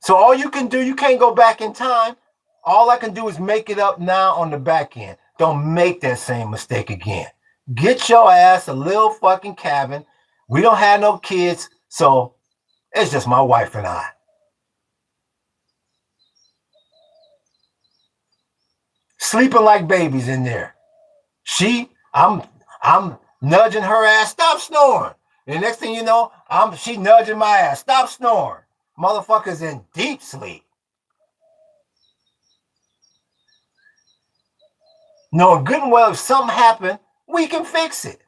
So all you can do, you can't go back in time. All I can do is make it up now on the back end. Don't make that same mistake again. Get your ass a little fucking cabin. We don't have no kids, so it's just my wife and I. Sleeping like babies in there. I'm nudging her ass, stop snoring. And the next thing you know, she nudging my ass, stop snoring. Motherfucker's in deep sleep. Knowing good and well if something happened, we can fix it.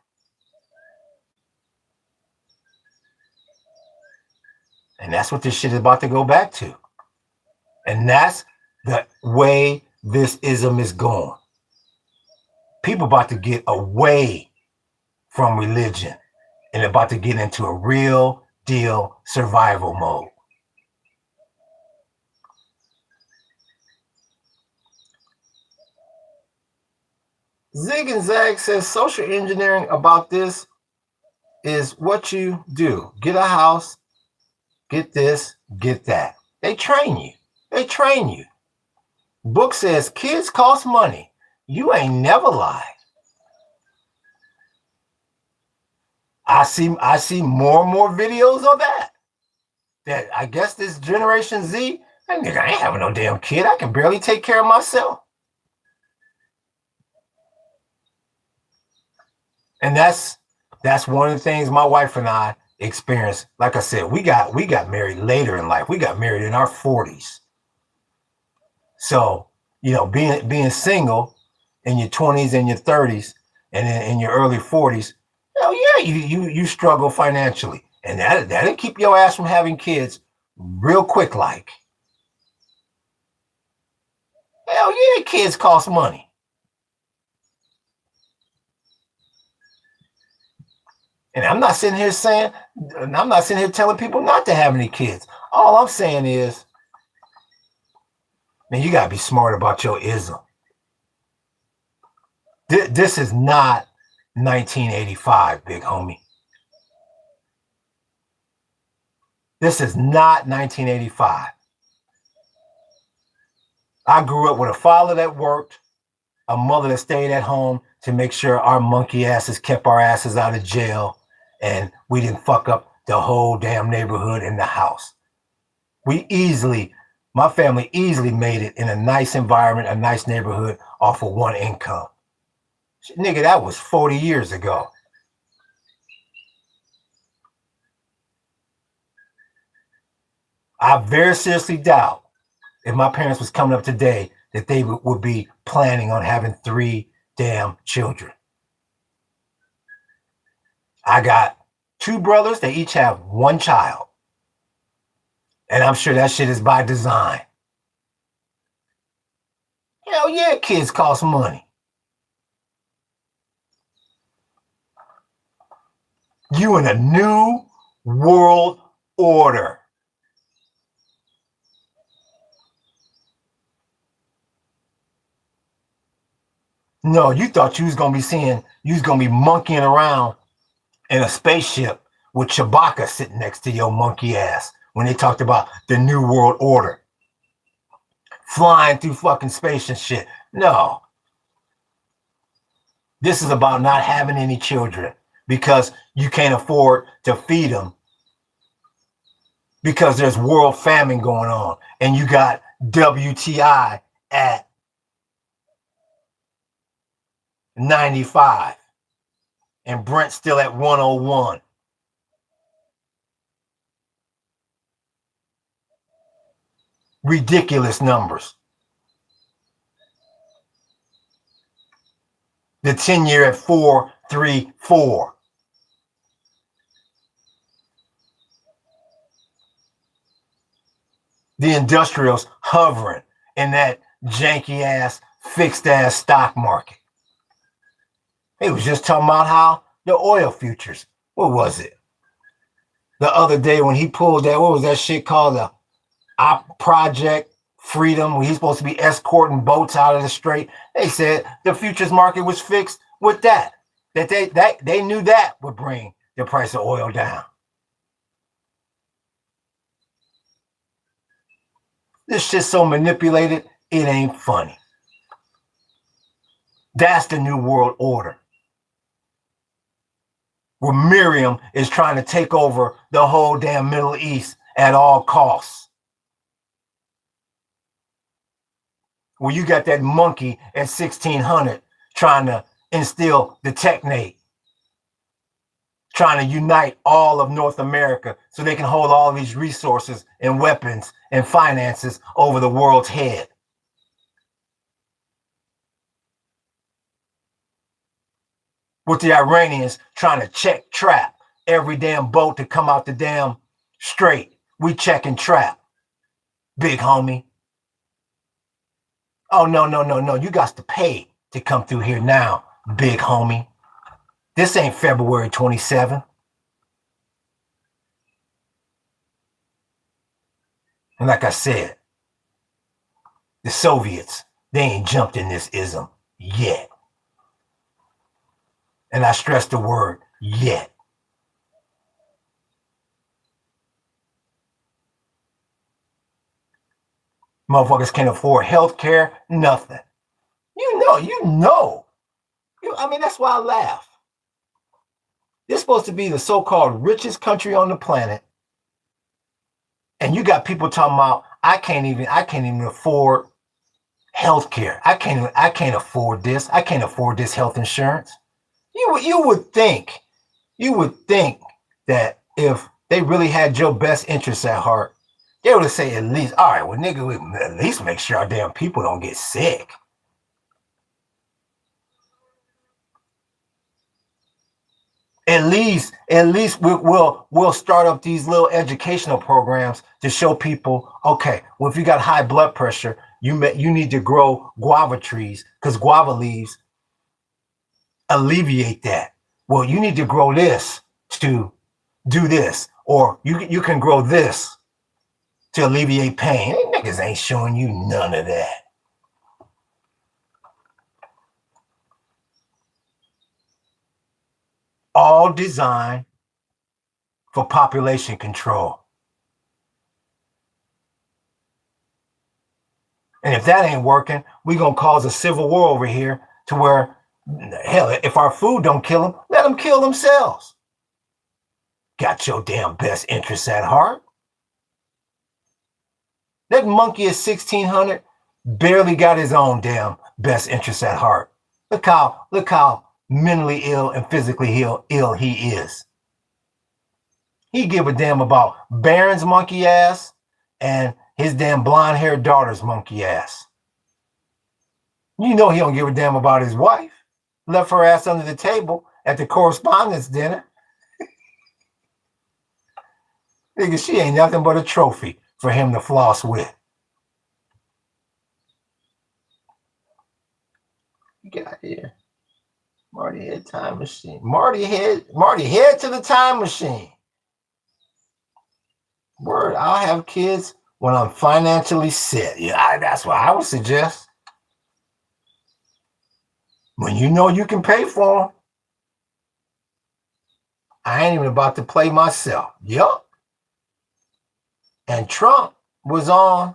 And that's what this shit is about to go back to. And that's the way this ism is going. People about to get away from religion and about to get into a real deal survival mode. Zig and Zag says social engineering about this is what you do. Get a house, get this, get that. They train you. They train you. Book says kids cost money. You ain't never lied. I see more and more videos of that. That I guess this Generation Z, that nigga, I ain't having no damn kid. I can barely take care of myself. And that's one of the things my wife and I experienced. Like I said, we got married later in life. We got married in our 40s. So, you know, being single in your 20s and your 30s and in your early 40s, hell yeah, you struggle financially. And that'll keep your ass from having kids real quick like. Hell yeah, kids cost money. And I'm not sitting here telling people not to have any kids. All I'm saying is, man, you gotta be smart about your ism. This is not 1985, big homie. This is not 1985. I grew up with a father that worked, a mother that stayed at home to make sure our monkey asses kept our asses out of jail and we didn't fuck up the whole damn neighborhood in the house. My family easily made it in a nice environment, a nice neighborhood off of one income. Nigga, that was 40 years ago. I very seriously doubt if my parents was coming up today that they would be planning on having 3 damn children. I got 2 brothers. They each have 1 child. And I'm sure that shit is by design. Hell yeah, kids cost money. You in a new world order. No, you thought you was gonna be monkeying around in a spaceship with Chewbacca sitting next to your monkey ass when they talked about the new world order. Flying through fucking space and shit. No. This is about not having any children because you can't afford to feed them because there's world famine going on and you got WTI at 95 and Brent still at 101. Ridiculous numbers. The 10-year at 4.34. The industrials hovering in that janky ass, fixed ass stock market. He was just talking about how the oil futures, what was it? The other day when he pulled that, what was that shit called? The Project Freedom, when he's supposed to be escorting boats out of the strait. They said the futures market was fixed with that. That they knew that would bring the price of oil down. This shit's so manipulated, it ain't funny. That's the new world order, where Miriam is trying to take over the whole damn Middle East at all costs. Where you got that monkey at 1600 trying to instill the technate, trying to unite all of North America so they can hold all these resources and weapons and finances over the world's head. With the Iranians trying to check trap every damn boat to come out the damn strait. We check and trap, big homie. Oh, no. You got to pay to come through here now, big homie. This ain't February 27th. And like I said, the Soviets, they ain't jumped in this ism yet. And I stress the word yet. Motherfuckers can't afford health care, nothing. You know. I mean, that's why I laugh. This is supposed to be the so-called richest country on the planet. And you got people talking about, I can't even afford health care. I can't afford this. I can't afford this health insurance. You would think that if they really had your best interests at heart, they would say at least, all right, well, nigga, we at least make sure our damn people don't get sick. At least we'll start up these little educational programs to show people, okay, well, if you got high blood pressure, you need to grow guava trees because guava leaves alleviate that. Well, you need to grow this to do this, or you can grow this to alleviate pain. They niggas ain't showing you none of that. All designed for population control. And if that ain't working, we're going to cause a civil war over here to where, hell, if our food don't kill them, let them kill themselves. Got your damn best interests at heart. That monkey at 1600 barely got his own damn best interests at heart. Look how mentally ill and physically ill he is. He give a damn about Barron's monkey ass and his damn blonde-haired daughter's monkey ass. You know he don't give a damn about his wife. Left her ass under the table at the correspondence dinner. Nigga, she ain't nothing but a trophy for him to floss with. You got here. Marty head time machine. Marty head to the time machine. Word, I'll have kids when I'm financially set. Yeah, that's what I would suggest. When you know you can pay for them. I ain't even about to play myself. Yup. And Trump was on.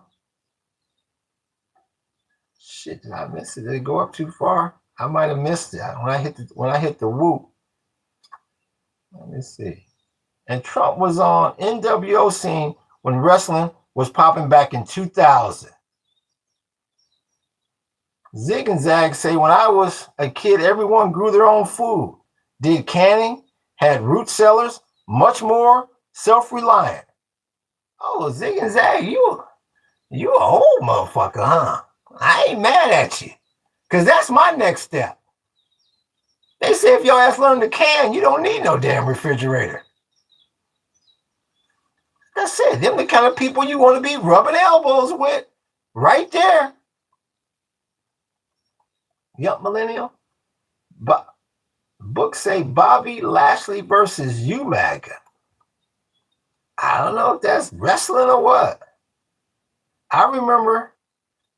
Shit, did I miss it? Did it go up too far? I might have missed it when I hit the whoop. Let me see. And Trump was on NWO scene when wrestling was popping back in 2000. Zig and Zag say, when I was a kid, everyone grew their own food, did canning, had root cellars, much more self-reliant. Oh, Zig and Zag, you a old motherfucker, huh? I ain't mad at you, because that's my next step. They say if your ass learn to can, you don't need no damn refrigerator. That's said, them the kind of people you want to be rubbing elbows with right there. Yup, millennial. But books say Bobby Lashley versus UMAGA. I don't know if that's wrestling or what. I remember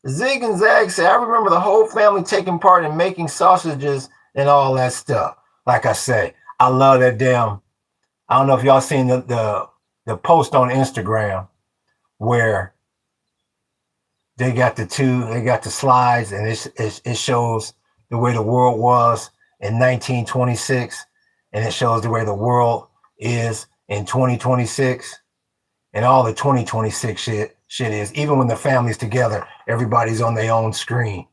Zig and Zag said, I remember the whole family taking part in making sausages and all that stuff. Like I say, I love that damn. I don't know if y'all seen the post on Instagram where they got the slides, and it shows the way the world was in 1926, and it shows the way the world is in 2026, and all the 2026 shit is, even when the family's together, everybody's on their own screen.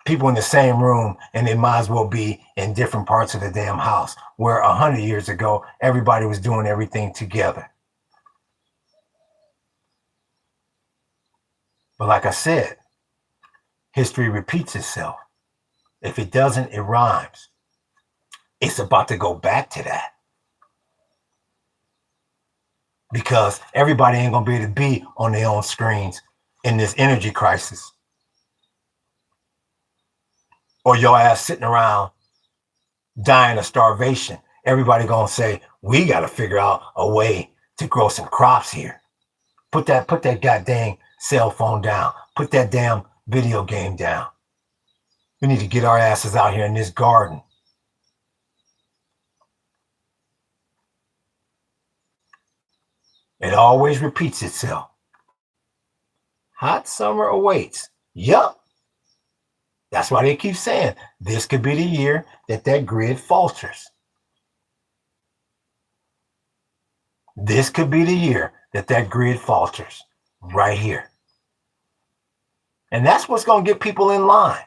People in the same room, and they might as well be in different parts of the damn house, where 100 years ago, everybody was doing everything together. But like I said, history repeats itself. If it doesn't, it rhymes. It's about to go back to that. Because everybody ain't going to be able to be on their own screens in this energy crisis. Or your ass sitting around dying of starvation. Everybody going to say, we got to figure out a way to grow some crops here. Put that goddamn cell phone down. Put that damn video game down. We need to get our asses out here in this garden. It always repeats itself. Hot summer awaits. Yup. That's why they keep saying this could be the year that grid falters. This could be the year that grid falters right here. And that's what's going to get people in line.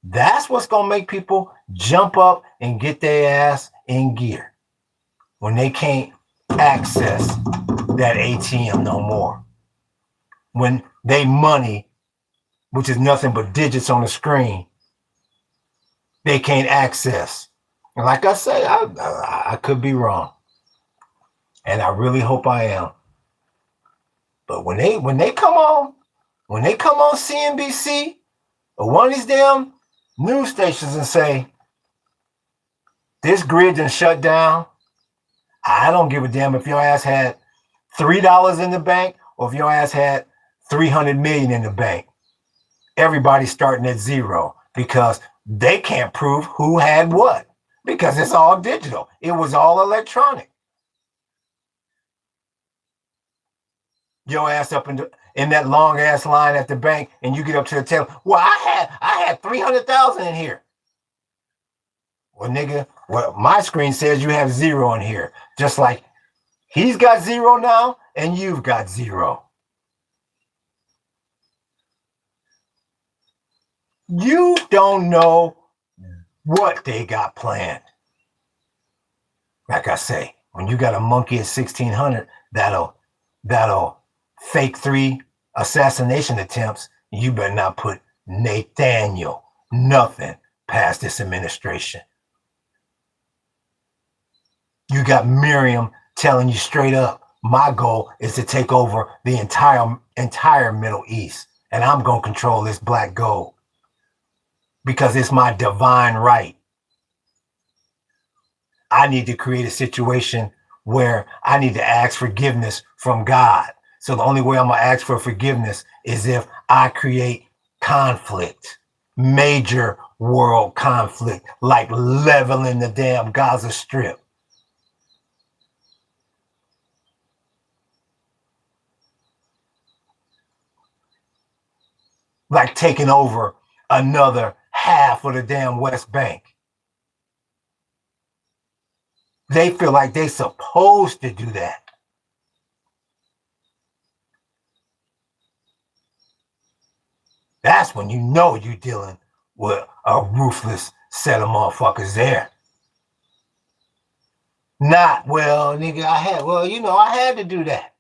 That's what's going to make people jump up and get their ass in gear when they can't access that ATM no more. When they money, which is nothing but digits on the screen, they can't access. And like I say, I could be wrong. And I really hope I am. But when they come on CNBC or one of these damn news stations and say, this grid done shut down, I don't give a damn if your ass had $3 in the bank or if your ass had 300 million in the bank. Everybody's starting at zero because they can't prove who had what because it's all digital. It was all electronic. Your ass up in that long ass line at the bank, and you get up to the table. Well, I had 300,000 in here. Well, nigga, well, my screen says you have zero in here. Just like he's got zero now, and you've got zero. You don't know what they got planned. Like I say, when you got a monkey at 1600, that'll fake 3 assassination attempts, you better not put Nathaniel nothing past this administration. You got Miriam telling you straight up, my goal is to take over the entire Middle East, and I'm going to control this black gold because it's my divine right. I need to create a situation where I need to ask forgiveness from God. So the only way I'm going to ask for forgiveness is if I create conflict, major world conflict, like leveling the damn Gaza Strip. Like taking over another half of the damn West Bank. They feel like they're supposed to do that. That's when you know you're dealing with a ruthless set of motherfuckers there. Not, well, nigga, I had to do that.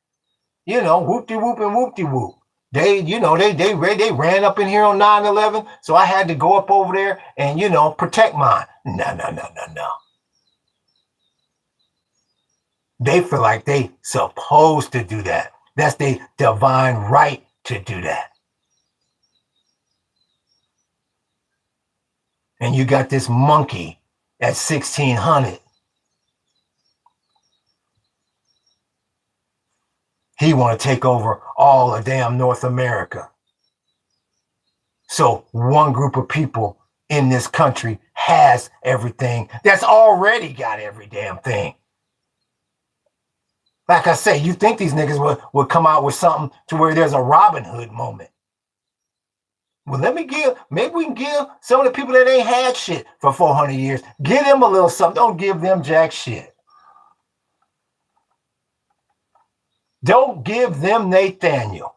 Whoop-de-whoop and whoop-de-whoop. They ran up in here on 9/11, so I had to go up over there and, protect mine. No. They feel like they supposed to do that. That's their divine right to do that. And you got this monkey at 1600. He want to take over all of damn North America. So one group of people in this country has everything that's already got every damn thing. Like I say, you think these niggas would come out with something to where there's a Robin Hood moment. Well, maybe we can give some of the people that ain't had shit for 400 years, give them a little something. Don't give them jack shit. Don't give them Nathaniel.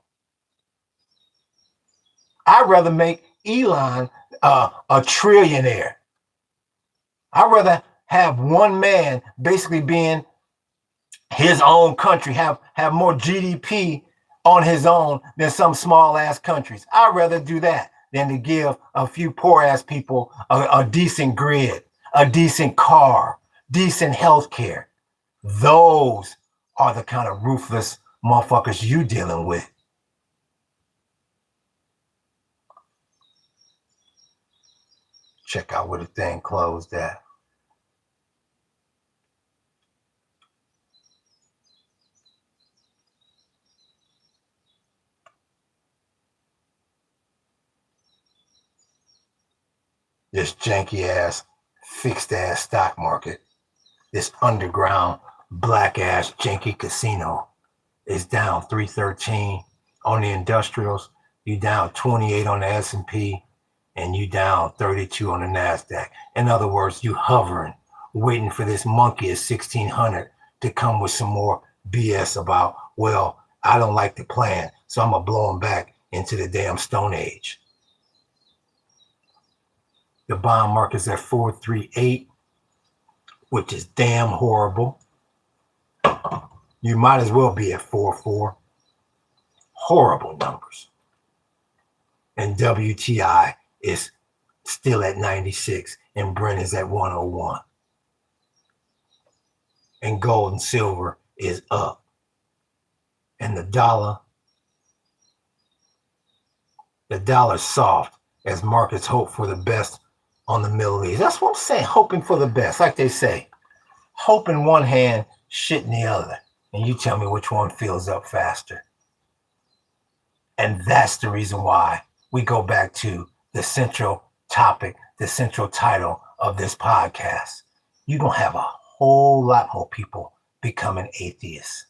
I'd rather make Elon a trillionaire. I'd rather have one man basically being his own country, have more GDP on his own than some small ass countries. I'd rather do that than to give a few poor ass people a decent grid, a decent car, decent health care. Those are the kind of ruthless motherfuckers you dealing with. Check out where the thing closed at. This janky ass, fixed ass stock market, this underground black ass janky casino is down 313 on the industrials. You down 28 on the S&P, and you down 32 on the NASDAQ. In other words, you hovering, waiting for this monkey at 1600 to come with some more BS about, well, I don't like the plan, so I'm gonna blow him back into the damn Stone Age. The bond market's at 438, which is damn horrible. You might as well be at 44. Horrible numbers. And WTI is still at 96, and Brent is at 101. And gold and silver is up. And the dollar's soft as markets hope for the best on the Middle East. That's what I'm saying, hoping for the best. Like they say, hope in one hand, shit in the other. And you tell me which one fills up faster. And that's the reason why we go back to the central topic, the central title of this podcast. You're going to have a whole lot more people becoming atheists.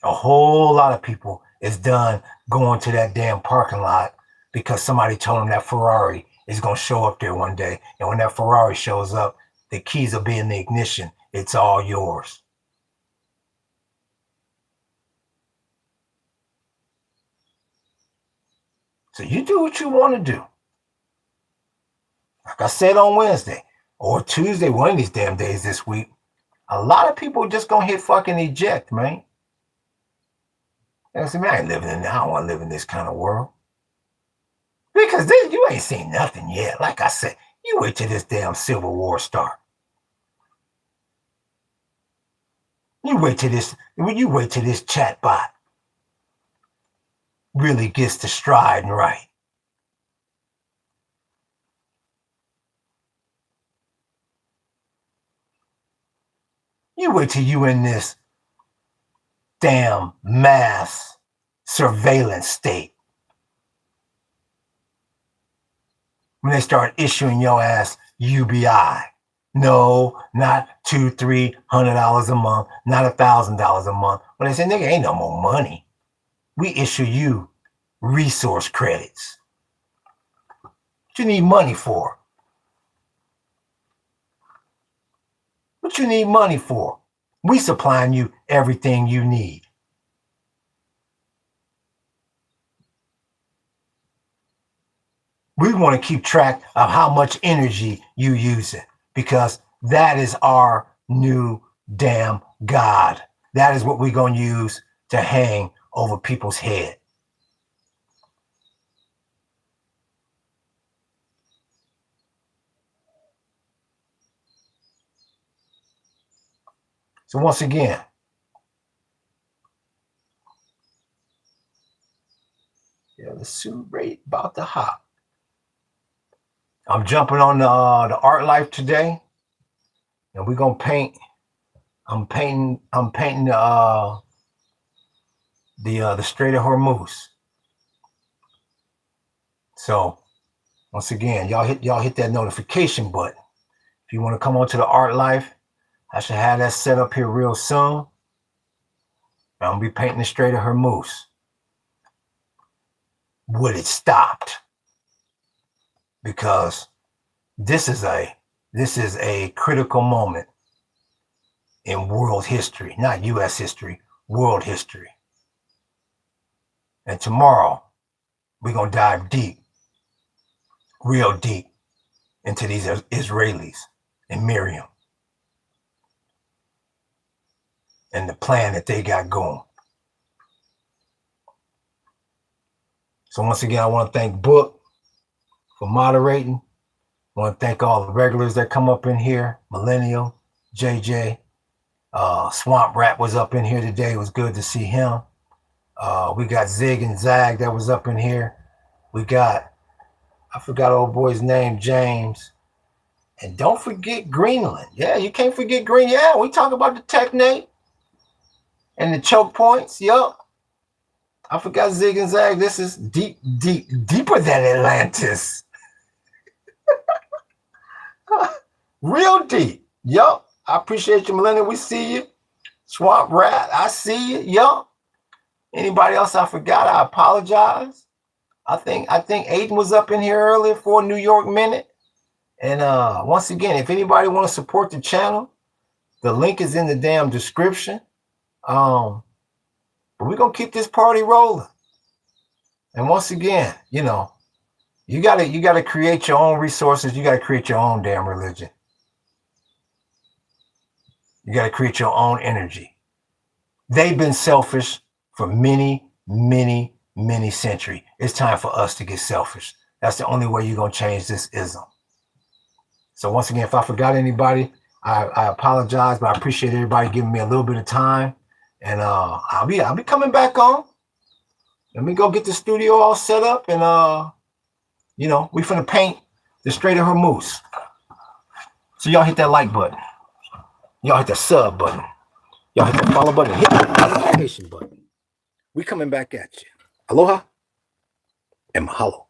A whole lot of people is done going to that damn parking lot because somebody told them that Ferrari is going to show up there one day. And when that Ferrari shows up, the keys will be in the ignition. It's all yours. So you do what you want to do. Like I said on Wednesday or Tuesday, one of these damn days this week, a lot of people are just going to hit fucking eject, man. I said, man, I don't want to live in this kind of world. Because you ain't seen nothing yet. Like I said, you wait till this damn Civil War start. You wait till this chatbot really gets to stride and right. You wait till you in this damn mass surveillance state. When they start issuing your ass UBI. No, not $200-$300 a month, not $1,000 a month. When they say, nigga, ain't no more money. We issue you resource credits. What you need money for? What you need money for? We supplying you everything you need. We want to keep track of how much energy you using because that is our new damn God. That is what we're going to use to hang over people's head. So once again, yeah, the suit rate about to hop. I'm jumping on the art life today, and we're gonna paint. I'm painting the Strait of Hormuz. So once again, y'all hit that notification button. If you want to come onto the art life, I should have that set up here real soon. I'm gonna be painting the Strait of Hormuz. Would it stopped? Because this is a critical moment in world history, not U.S. history, world history. And tomorrow, we're gonna dive deep, real deep, into these Israelis and Miriam and the plan that they got going. So once again, I want to thank Book for moderating. I want to thank all the regulars that come up in here. Millennial, JJ, Swamp Rat was up in here today. It was good to see him. We got Zig and Zag that was up in here. We got, I forgot old boy's name, James. And don't forget Greenland. Yeah, you can't forget Green. Yeah, we talk about the technate and the choke points. Yup. I forgot Zig and Zag. This is deeper than Atlantis. Real deep. Yup. I appreciate you, Millennium. We see you. Swamp Rat, I see you. Yup. Anybody else I forgot, I apologize. I think Aiden was up in here earlier for a New York Minute. And once again, if anybody want to support the channel, the link is in the damn description. But we're gonna keep this party rolling. And once again, you know, you gotta create your own resources. You gotta create your own damn religion. You gotta create your own energy. They've been selfish for many, many, many centuries. It's time for us to get selfish. That's the only way you're gonna change this ism. So once again, if I forgot anybody, I apologize, but I appreciate everybody giving me a little bit of time. And I'll be coming back on. Let me go get the studio all set up, and you know, we finna paint the Strait of Hormuz. So y'all hit that like button. Y'all hit the sub button. Y'all hit the follow button. Hit the notification button. We coming back at you. Aloha and mahalo.